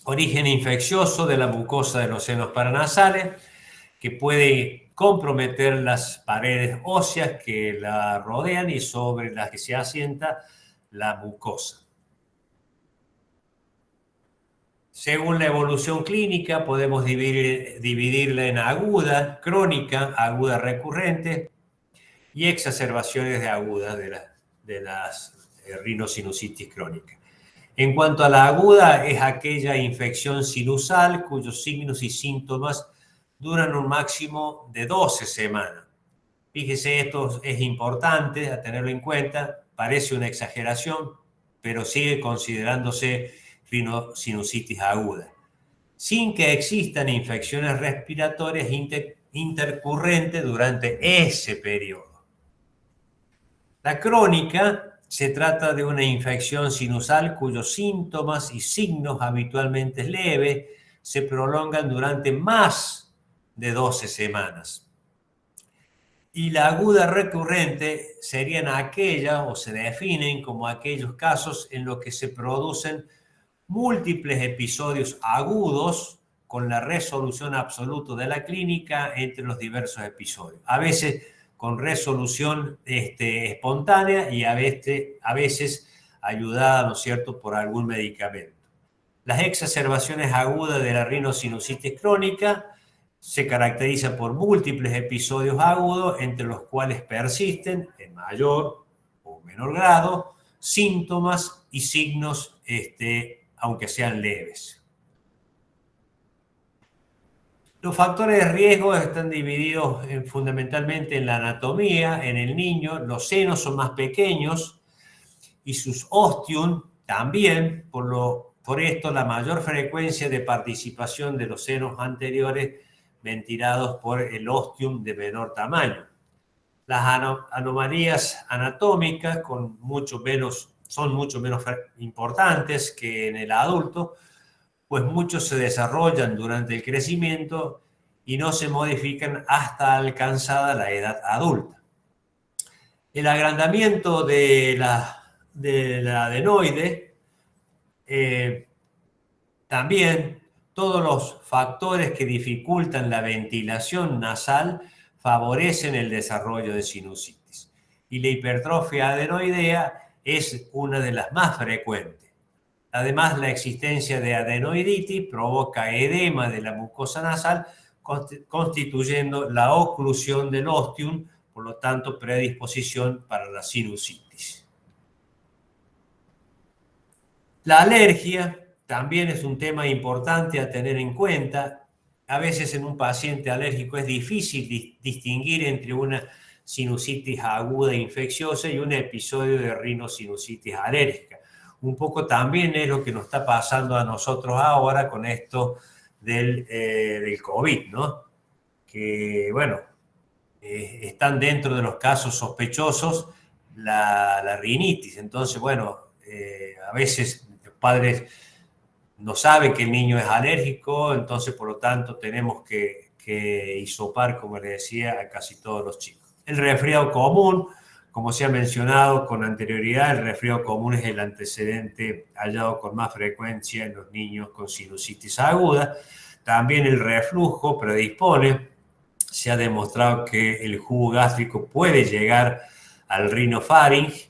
origen infeccioso de la mucosa de los senos paranasales, que puede comprometer las paredes óseas que la rodean y sobre las que se asienta la mucosa. Según la evolución clínica, podemos dividirla en aguda, crónica, aguda recurrente y exacerbaciones de aguda de las rinosinusitis crónicas. En cuanto a la aguda, es aquella infección sinusal cuyos signos y síntomas duran un máximo de 12 semanas. Fíjese, esto es importante a tenerlo en cuenta, parece una exageración, pero sigue considerándose rinosinusitis aguda, sin que existan infecciones respiratorias intercurrentes durante ese periodo. La crónica se trata de una infección sinusal cuyos síntomas y signos habitualmente leves se prolongan durante más de 12 semanas. Y la aguda recurrente serían aquellas, o se definen como aquellos casos en los que se producen múltiples episodios agudos con la resolución absoluta de la clínica entre los diversos episodios. A veces con resolución espontánea y a veces ayudada, ¿no es cierto?, por algún medicamento. Las exacerbaciones agudas de la rinosinusitis crónica se caracterizan por múltiples episodios agudos entre los cuales persisten, en mayor o menor grado, síntomas y signos aunque sean leves. Los factores de riesgo están divididos fundamentalmente en la anatomía. En el niño, los senos son más pequeños y sus ostium también. Por esto, la mayor frecuencia de participación de los senos anteriores ventilados por el ostium de menor tamaño. Las anomalías anatómicas con mucho menos son mucho menos importantes que en el adulto, pues muchos se desarrollan durante el crecimiento y no se modifican hasta alcanzada la edad adulta. El agrandamiento de la adenoide, también todos los factores que dificultan la ventilación nasal favorecen el desarrollo de sinusitis. Y la hipertrofia adenoidea es una de las más frecuentes. Además, la existencia de adenoiditis provoca edema de la mucosa nasal, constituyendo la oclusión del ostium, por lo tanto, predisposición para la sinusitis. La alergia también es un tema importante a tener en cuenta. A veces en un paciente alérgico es difícil distinguir entre una sinusitis aguda e infecciosa y un episodio de rinosinusitis alérgica. Un poco también es lo que nos está pasando a nosotros ahora con esto del COVID, ¿no? Que, bueno, están dentro de los casos sospechosos la rinitis. Entonces, bueno, a veces los padres no saben que el niño es alérgico, entonces, por lo tanto, tenemos que hisopar, como les decía, a casi todos los chicos. El resfriado común, como se ha mencionado con anterioridad, el resfriado común es el antecedente hallado con más frecuencia en los niños con sinusitis aguda. También el reflujo predispone. Se ha demostrado que el jugo gástrico puede llegar al rinofaringe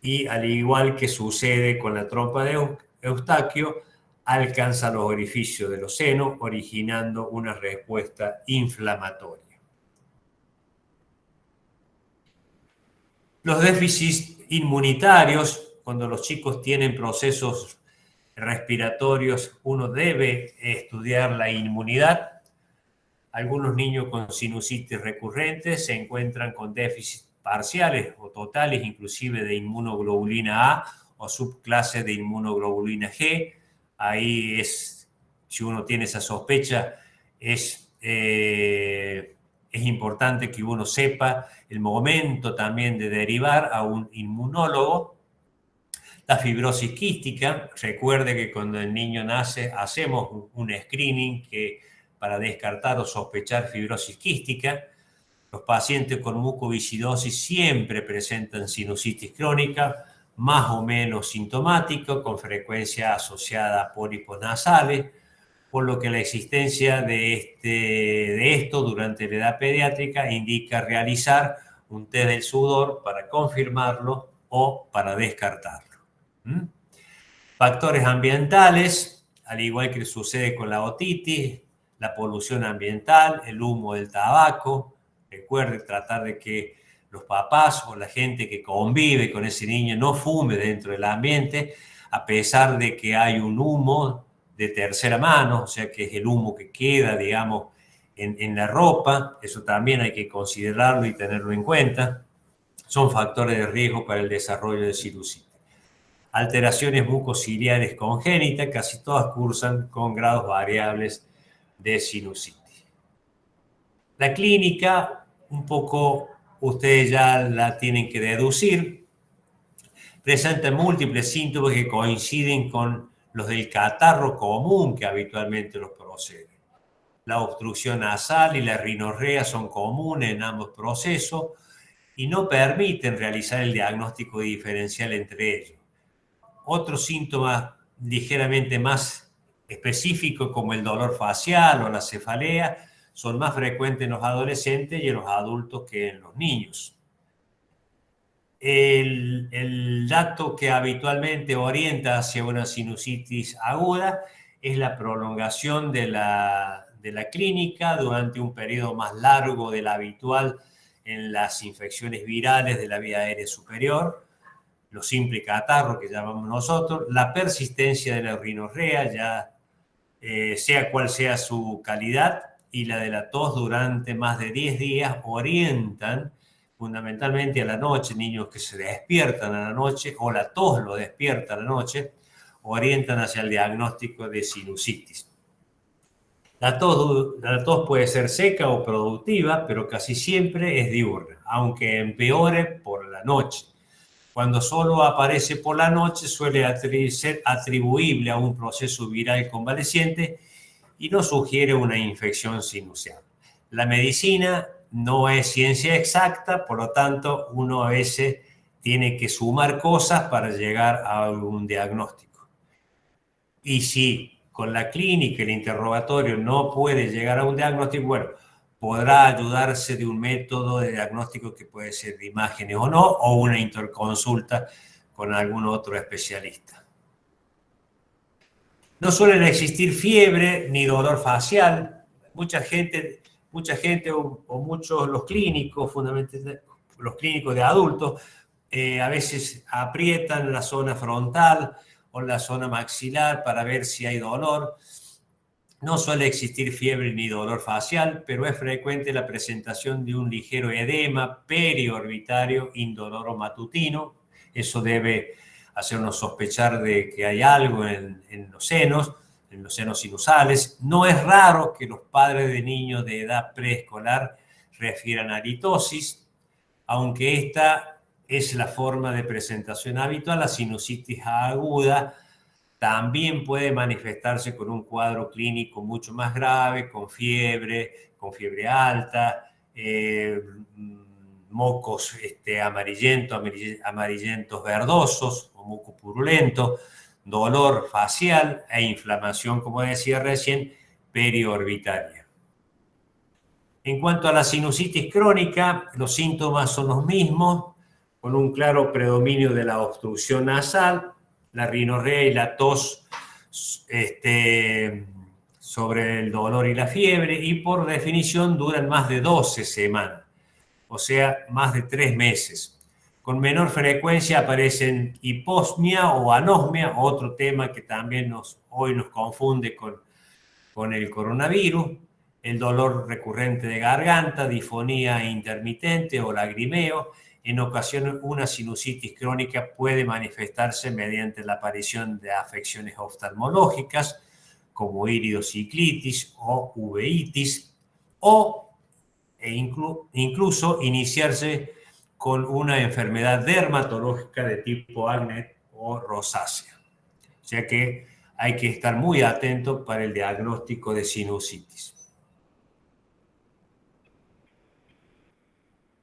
y, al igual que sucede con la trompa de Eustaquio, alcanza los orificios de los senos, originando una respuesta inflamatoria. Los déficits inmunitarios, cuando los chicos tienen procesos respiratorios, uno debe estudiar la inmunidad. Algunos niños con sinusitis recurrentes se encuentran con déficits parciales o totales, inclusive de inmunoglobulina A o subclase de inmunoglobulina G. Ahí si uno tiene esa sospecha, es importante que uno sepa el momento también de derivar a un inmunólogo. La fibrosis quística, recuerde que cuando el niño nace hacemos un screening para descartar o sospechar fibrosis quística. Los pacientes con mucoviscidosis siempre presentan sinusitis crónica, más o menos sintomático, con frecuencia asociada a pólipos nasales, por lo que la existencia de esto durante la edad pediátrica indica realizar un test del sudor para confirmarlo o para descartarlo. Factores ambientales, al igual que sucede con la otitis, la polución ambiental, el humo del tabaco. Recuerde tratar de que los papás o la gente que convive con ese niño no fume dentro del ambiente, a pesar de que hay un humo de tercera mano, o sea que es el humo que queda, digamos, en la ropa. Eso también hay que considerarlo y tenerlo en cuenta. Son factores de riesgo para el desarrollo de sinusitis. Alteraciones mucociliares congénitas, casi todas cursan con grados variables de sinusitis. La clínica, un poco ustedes ya la tienen que deducir, presenta múltiples síntomas que coinciden con los del catarro común que habitualmente los procede. La obstrucción nasal y la rinorrea son comunes en ambos procesos y no permiten realizar el diagnóstico diferencial entre ellos. Otros síntomas ligeramente más específicos, como el dolor facial o la cefalea, son más frecuentes en los adolescentes y en los adultos que en los niños. El dato que habitualmente orienta hacia una sinusitis aguda es la prolongación de la clínica durante un periodo más largo del habitual en las infecciones virales de la vía aérea superior, lo simple catarro que llamamos nosotros, la persistencia de la rinorrea, ya sea cual sea su calidad, y la de la tos durante más de 10 días orientan fundamentalmente a la noche. Niños que se despiertan a la noche o la tos lo despierta a la noche, orientan hacia el diagnóstico de sinusitis. La tos puede ser seca o productiva, pero casi siempre es diurna, aunque empeore por la noche. Cuando solo aparece por la noche suele ser atribuible a un proceso viral convaleciente y no sugiere una infección sinusial. La medicina no es ciencia exacta, por lo tanto, uno a veces tiene que sumar cosas para llegar a un diagnóstico. Y si con la clínica, el interrogatorio, no puede llegar a un diagnóstico, bueno, podrá ayudarse de un método de diagnóstico que puede ser de imágenes o no, o una interconsulta con algún otro especialista. No suelen existir fiebre ni dolor facial. Mucha gente o muchos los clínicos, fundamentalmente los clínicos de adultos, a veces aprietan la zona frontal o la zona maxilar para ver si hay dolor. No suele existir fiebre ni dolor facial, pero es frecuente la presentación de un ligero edema periorbitario indoloro matutino. Eso debe hacernos sospechar de que hay algo en los senos sinusales. No es raro que los padres de niños de edad preescolar refieran a litosis, aunque esta es la forma de presentación habitual. La sinusitis aguda también puede manifestarse con un cuadro clínico mucho más grave, con fiebre alta, mocos amarillentos verdosos o muco purulento, dolor facial e inflamación, como decía recién, periorbitaria. En cuanto a la sinusitis crónica, los síntomas son los mismos, con un claro predominio de la obstrucción nasal, la rinorrea y la tos sobre el dolor y la fiebre, y por definición duran más de 12 semanas, o sea, más de 3 meses. Con menor frecuencia aparecen hiposmia o anosmia, otro tema que también hoy nos confunde con el coronavirus, el dolor recurrente de garganta, disfonía intermitente o lagrimeo. En ocasiones, una sinusitis crónica puede manifestarse mediante la aparición de afecciones oftalmológicas, como iridociclitis o uveitis, incluso iniciarse con una enfermedad dermatológica de tipo acné o rosácea. O sea que hay que estar muy atento para el diagnóstico de sinusitis.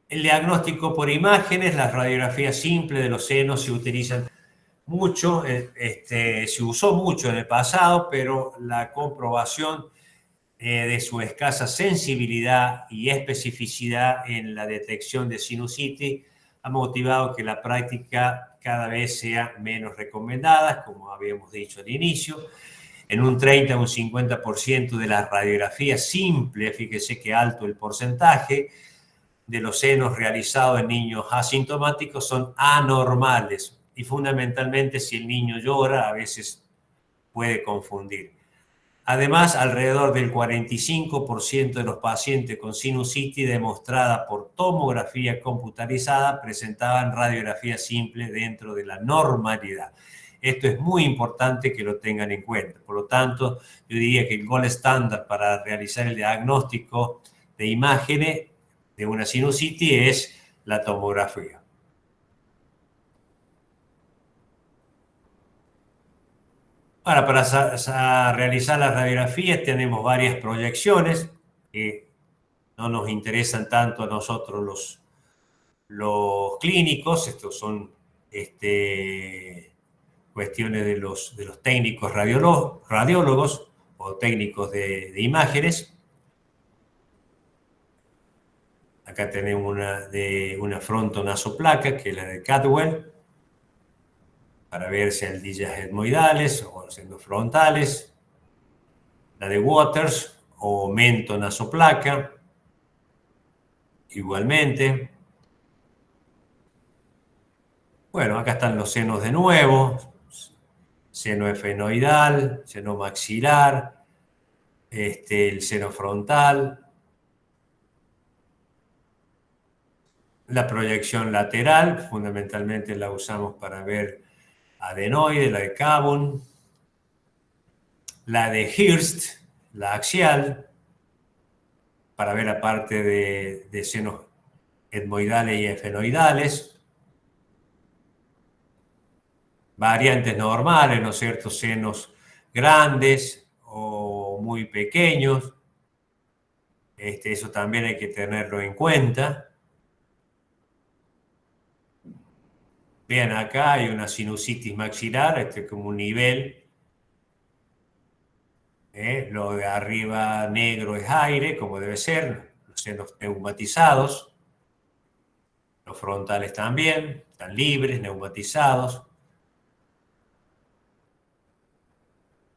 El diagnóstico por imágenes, las radiografías simples de los senos se utilizan mucho, se usó mucho en el pasado, pero la comprobación de su escasa sensibilidad y especificidad en la detección de sinusitis ha motivado que la práctica cada vez sea menos recomendada, como habíamos dicho al inicio. En un 30 o un 50% de las radiografías simples, fíjese qué alto el porcentaje, de los senos realizados en niños asintomáticos son anormales, y fundamentalmente si el niño llora a veces puede confundir. Además, alrededor del 45% de los pacientes con sinusitis demostrada por tomografía computarizada presentaban radiografía simple dentro de la normalidad. Esto es muy importante que lo tengan en cuenta. Por lo tanto, yo diría que el gold estándar para realizar el diagnóstico de imágenes de una sinusitis es la tomografía. Ahora, para realizar las radiografías tenemos varias proyecciones que no nos interesan tanto a nosotros los clínicos. Estos son cuestiones de los técnicos radiólogos o técnicos de imágenes. Acá tenemos una frontonasoplaca, que es la de Cadwell, para ver si hay aldillas etmoidales o senos frontales. La de Waters o mentonasoplaca, igualmente. Bueno, acá están los senos de nuevo, seno efenoidal, seno maxilar, el seno frontal. La proyección lateral, fundamentalmente la usamos para ver adenoide, la de Cabun. La de Hirst, la axial, para ver la parte de senos etmoidales y efenoidales. variantes normales, ¿no es cierto? Senos grandes o muy pequeños. Eso también hay que tenerlo en cuenta. Vean acá, hay una sinusitis maxilar, como un nivel. Lo de arriba negro es aire, como debe ser, los senos neumatizados. Los frontales también, están libres, neumatizados.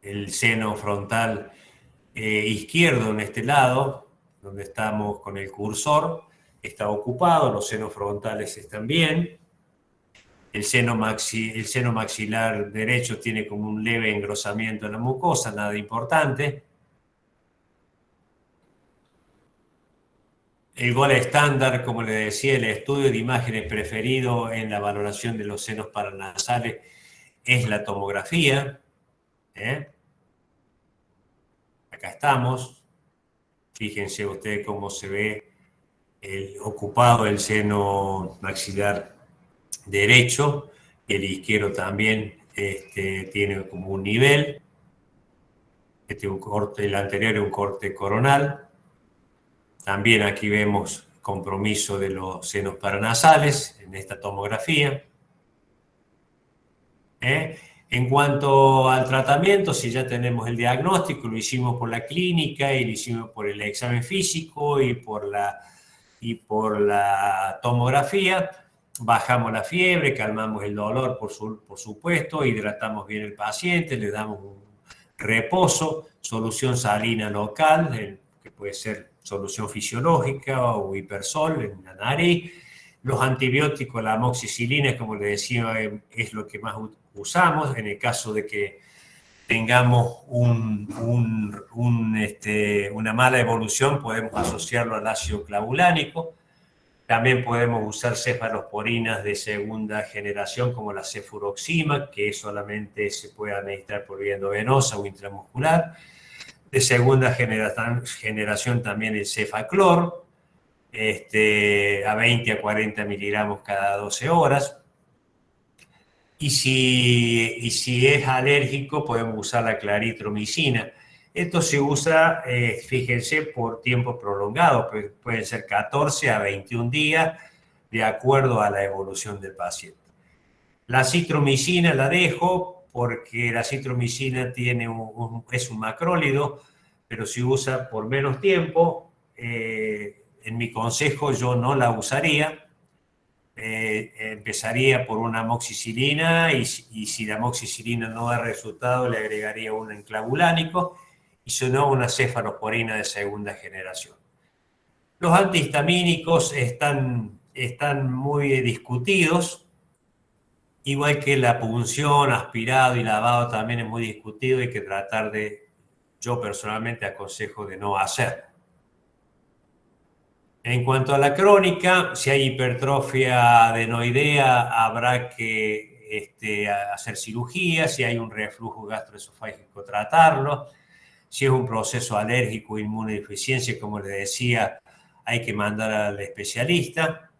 El seno frontal izquierdo en este lado, donde estamos con el cursor, está ocupado, los senos frontales están bien. El seno maxilar derecho tiene como un leve engrosamiento en la mucosa, nada importante. El gol estándar, como le decía, el estudio de imágenes preferido en la valoración de los senos paranasales es la tomografía. Acá estamos. Fíjense ustedes cómo se ve ocupado el seno maxilar derecho, y el izquierdo también tiene como un nivel. El anterior es un corte coronal. También aquí vemos compromiso de los senos paranasales en esta tomografía. En cuanto al tratamiento, si ya tenemos el diagnóstico, lo hicimos por la clínica y lo hicimos por el examen físico y por la tomografía, bajamos la fiebre, calmamos el dolor, por supuesto, hidratamos bien el paciente, le damos un reposo, solución salina local, que puede ser solución fisiológica o hipersol en la nariz. Los antibióticos, la amoxicilina, como le decía, es lo que más usamos en el caso de que tengamos una mala evolución. Podemos asociarlo al ácido clavulánico. También podemos usar cefalosporinas de segunda generación como la cefuroxima, que solamente se puede administrar por vía endovenosa o intramuscular. De segunda generación también el cefaclor, a 20 a 40 miligramos cada 12 horas. Y si es alérgico, podemos usar la claritromicina. Esto se usa, fíjense, por tiempo prolongado, pueden ser 14 a 21 días, de acuerdo a la evolución del paciente. La citromicina la dejo porque la citromicina es un macrólido, pero se usa por menos tiempo. En mi consejo yo no la usaría. Empezaría por una amoxicilina y si la amoxicilina no da resultado, le agregaría un enclavulánico y si no, una cefalosporina de segunda generación. Los antihistamínicos están muy discutidos, igual que la punción, aspirado y lavado también es muy discutido. Hay que tratar yo personalmente aconsejo de no hacerlo. En cuanto a la crónica, si hay hipertrofia adenoidea, habrá que hacer cirugía. Si hay un reflujo gastroesofágico, tratarlo. Si es un proceso alérgico, inmunodeficiencia, como les decía, hay que mandar al especialista.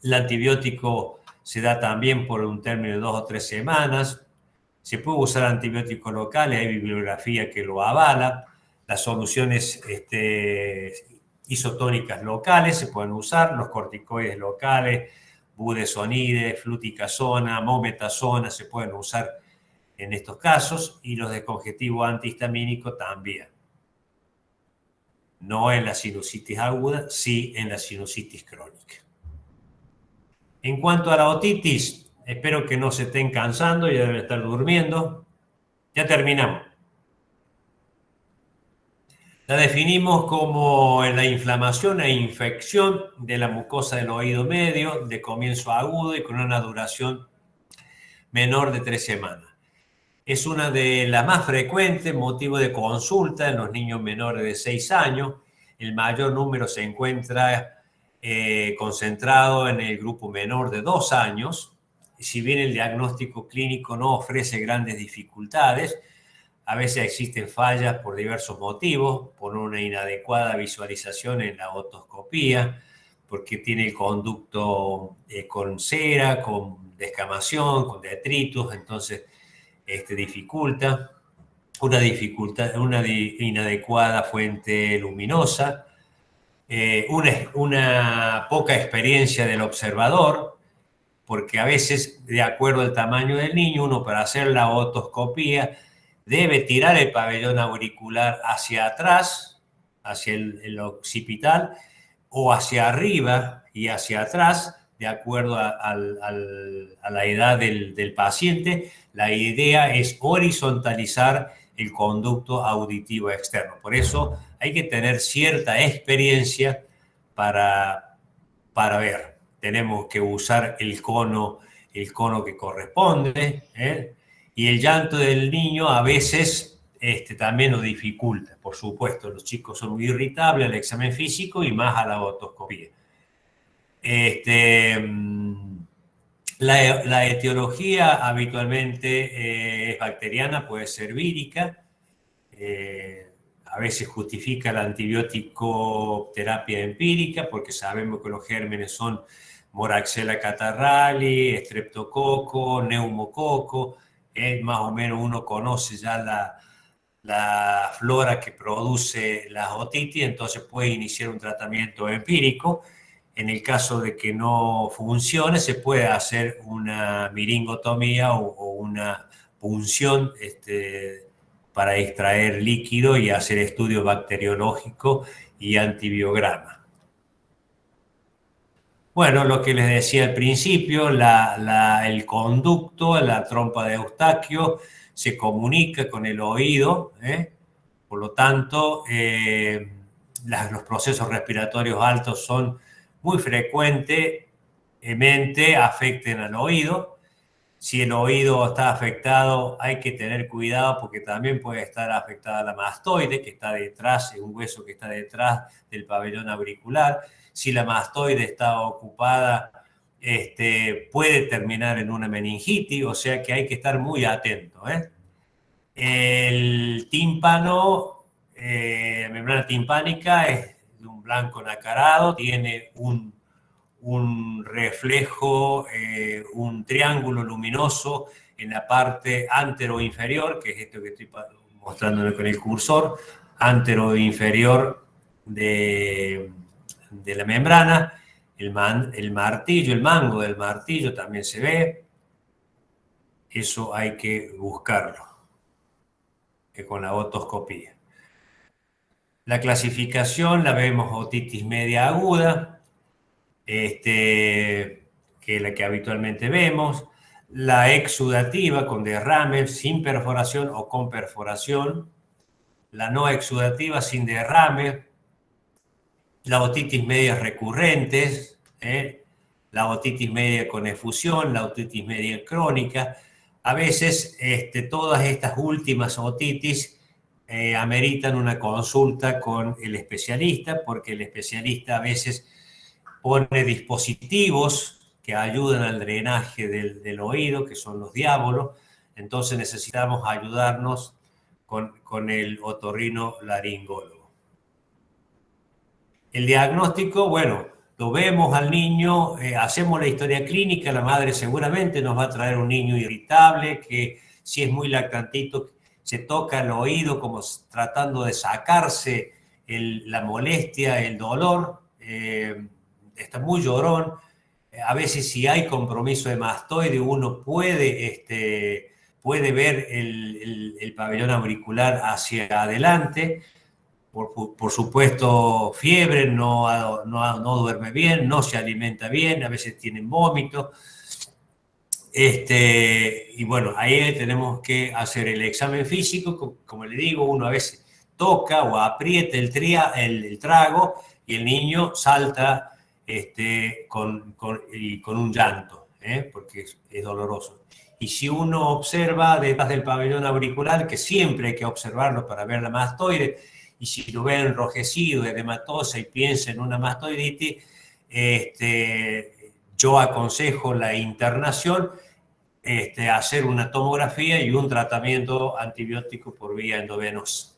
El antibiótico se da también por un término de 2 o 3 semanas. Se puede usar antibióticos locales, hay bibliografía que lo avala. Las soluciones isotónicas locales se pueden usar, los corticoides locales, budesonide, fluticasona, mometasona se pueden usar en estos casos, y los descongestivos antihistamínicos también. No en la sinusitis aguda, sí en la sinusitis crónica. En cuanto a la otitis, espero que no se estén cansando, ya deben estar durmiendo. Ya terminamos. La definimos como la inflamación e infección de la mucosa del oído medio, de comienzo agudo y con una duración menor de 3 semanas. Es una de las más frecuentes, motivo de consulta en los niños menores de 6 años. El mayor número se encuentra concentrado en el grupo menor de 2 años. Si bien el diagnóstico clínico no ofrece grandes dificultades, a veces existen fallas por diversos motivos, por una inadecuada visualización en la otoscopía, porque tiene el conducto con cera, con descamación, con detritus, entonces dificulta. Una inadecuada fuente luminosa, una poca experiencia del observador, porque a veces, de acuerdo al tamaño del niño, uno para hacer la otoscopía debe tirar el pabellón auricular hacia atrás, hacia el occipital, o hacia arriba y hacia atrás, de acuerdo a la edad del paciente. La idea es horizontalizar el conducto auditivo externo. Por eso hay que tener cierta experiencia para ver. Tenemos que usar el cono que corresponde, y el llanto del niño a veces también lo dificulta. Por supuesto, los chicos son muy irritables al examen físico y más a la otoscopía. La etiología habitualmente es bacteriana, puede ser vírica, a veces justifica la antibiótico terapia empírica porque sabemos que los gérmenes son Moraxella catarrhali, estreptococo, neumococo, más o menos uno conoce ya la flora que produce la otitis, entonces puede iniciar un tratamiento empírico. En el caso de que no funcione, se puede hacer una miringotomía o una punción para extraer líquido y hacer estudio bacteriológico y antibiograma. Bueno, lo que les decía al principio, el conducto, la trompa de Eustaquio, se comunica con el oído, por lo tanto, los procesos respiratorios altos son muy frecuentemente afecten al oído. Si el oído está afectado, hay que tener cuidado porque también puede estar afectada la mastoide, que está detrás, es un hueso que está detrás del pabellón auricular. Si la mastoide está ocupada, puede terminar en una meningitis, o sea que hay que estar muy atento. El tímpano, la membrana timpánica es de un blanco nacarado, tiene un reflejo, un triángulo luminoso en la parte antero-inferior, que es esto que estoy mostrando con el cursor, antero-inferior de la membrana. El martillo, el mango del martillo también se ve. Eso hay que buscarlo con la otoscopía. La clasificación la vemos otitis media aguda, que es la que habitualmente vemos. La exudativa con derrame sin perforación o con perforación. La no exudativa sin derrame. La otitis media recurrentes, la otitis media con efusión, la otitis media crónica. A veces todas estas últimas otitis ameritan una consulta con el especialista, porque el especialista a veces pone dispositivos que ayudan al drenaje del oído, que son los diábolos. Entonces necesitamos ayudarnos con el otorrinolaringólogo. El diagnóstico, bueno, lo vemos al niño, hacemos la historia clínica, la madre seguramente nos va a traer un niño irritable, que si es muy lactantito, se toca el oído como tratando de sacarse la molestia, el dolor, está muy llorón. A veces si hay compromiso de mastoide, uno puede ver el pabellón auricular hacia adelante. Por supuesto, fiebre, no duerme bien, no se alimenta bien, a veces tienen vómito. Y bueno, ahí tenemos que hacer el examen físico. Como le digo, uno a veces toca o aprieta el trago y el niño salta con un llanto, porque es doloroso. Y si uno observa detrás del pabellón auricular, que siempre hay que observarlo para ver la mastoide, y si lo ve enrojecido, edematosa y piensa en una mastoiditis, yo aconsejo la internación, hacer una tomografía y un tratamiento antibiótico por vía endovenosa.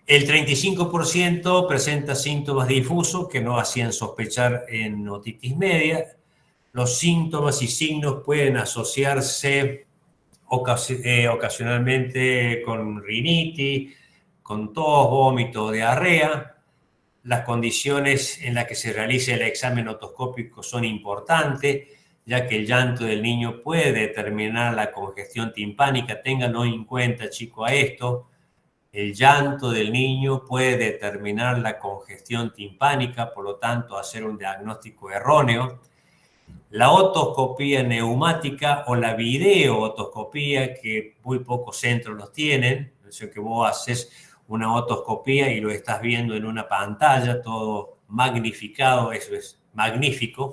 El 35% presenta síntomas difusos que no hacían sospechar en otitis media. Los síntomas y signos pueden asociarse ocasionalmente con rinitis, con tos, vómito, diarrea. Las condiciones en las que se realice el examen otoscópico son importantes, ya que el llanto del niño puede determinar la congestión timpánica. Ténganlo en cuenta, chicos, a esto. El llanto del niño puede determinar la congestión timpánica, por lo tanto, hacer un diagnóstico erróneo. La otoscopía neumática o la videootoscopía, que muy pocos centros los tienen, es decir, que vos haces una otoscopía y lo estás viendo en una pantalla, todo magnificado, eso es magnífico.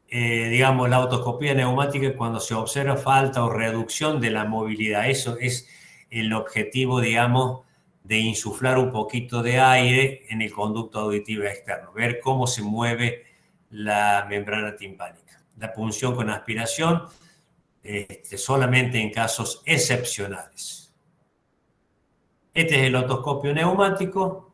Digamos, la otoscopía neumática cuando se observa falta o reducción de la movilidad. Eso es el objetivo, digamos, de insuflar un poquito de aire en el conducto auditivo externo, ver cómo se mueve la membrana timpánica. La punción con aspiración solamente en casos excepcionales. Este es el otoscopio neumático.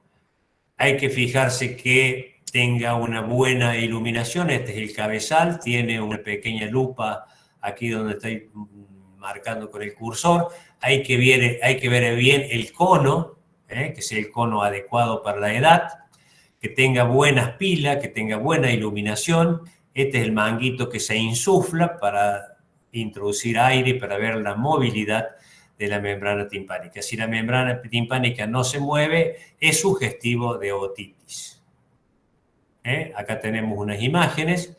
Hay que fijarse que tenga una buena iluminación. Este es el cabezal, tiene una pequeña lupa aquí donde estoy marcando con el cursor. Hay que ver bien el cono, que sea el cono adecuado para la edad, que tenga buenas pilas, que tenga buena iluminación. Este es el manguito que se insufla para introducir aire, para ver la movilidad de la membrana timpánica. Si la membrana timpánica no se mueve, es sugestivo de otitis. Acá tenemos unas imágenes.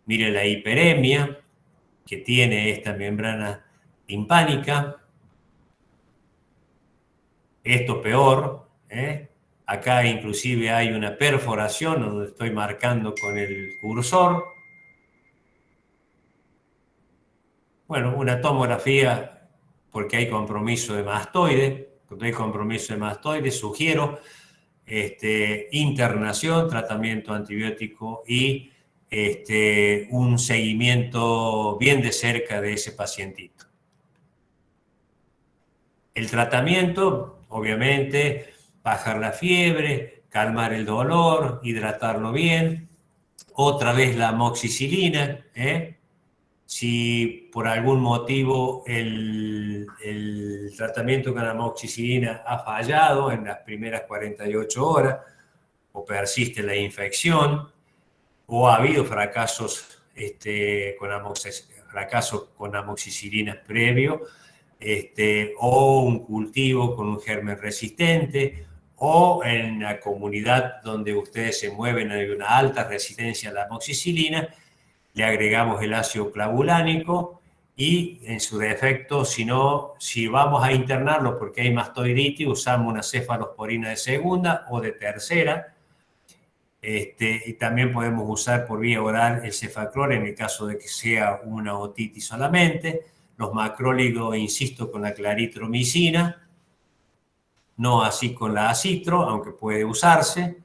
Mire la hiperemia que tiene esta membrana timpánica. Esto peor. Acá inclusive hay una perforación donde estoy marcando con el cursor. Bueno, una tomografía porque hay compromiso de mastoide. Cuando hay compromiso de mastoide, sugiero internación, tratamiento antibiótico y un seguimiento bien de cerca de ese pacientito. El tratamiento, obviamente, bajar la fiebre, calmar el dolor, hidratarlo bien. Otra vez la amoxicilina, Si por algún motivo el tratamiento con amoxicilina ha fallado en las primeras 48 horas, o persiste la infección, o ha habido fracasos con amoxicilina previo, o un cultivo con un germen resistente, o en la comunidad donde ustedes se mueven hay una alta resistencia a la amoxicilina, le agregamos el ácido clavulánico y en su defecto, si vamos a internarlo porque hay mastoiditis, usamos una cefalosporina de segunda o de tercera. Y también podemos usar por vía oral el cefaclor en el caso de que sea una otitis solamente. Los macrólidos, insisto, con la claritromicina, no así con la acitro, aunque puede usarse.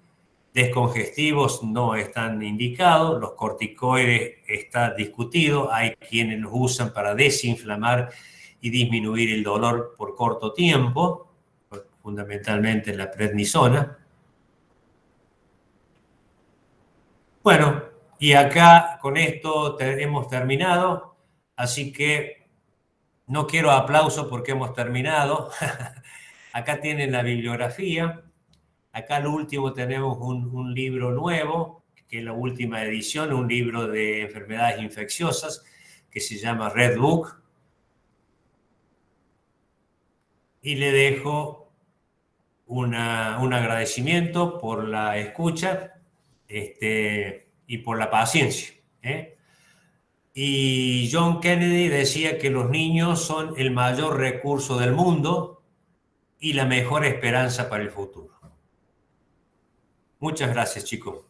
Descongestivos no están indicados, los corticoides está discutido, hay quienes los usan para desinflamar y disminuir el dolor por corto tiempo, fundamentalmente la prednisona. Bueno, y acá con esto hemos terminado, así que no quiero aplauso porque hemos terminado. Acá tienen la bibliografía. Acá al último tenemos un libro nuevo, que es la última edición, un libro de enfermedades infecciosas, que se llama Red Book. Y le dejo un agradecimiento por la escucha y por la paciencia. Y John Kennedy decía que los niños son el mayor recurso del mundo y la mejor esperanza para el futuro. Muchas gracias, chicos.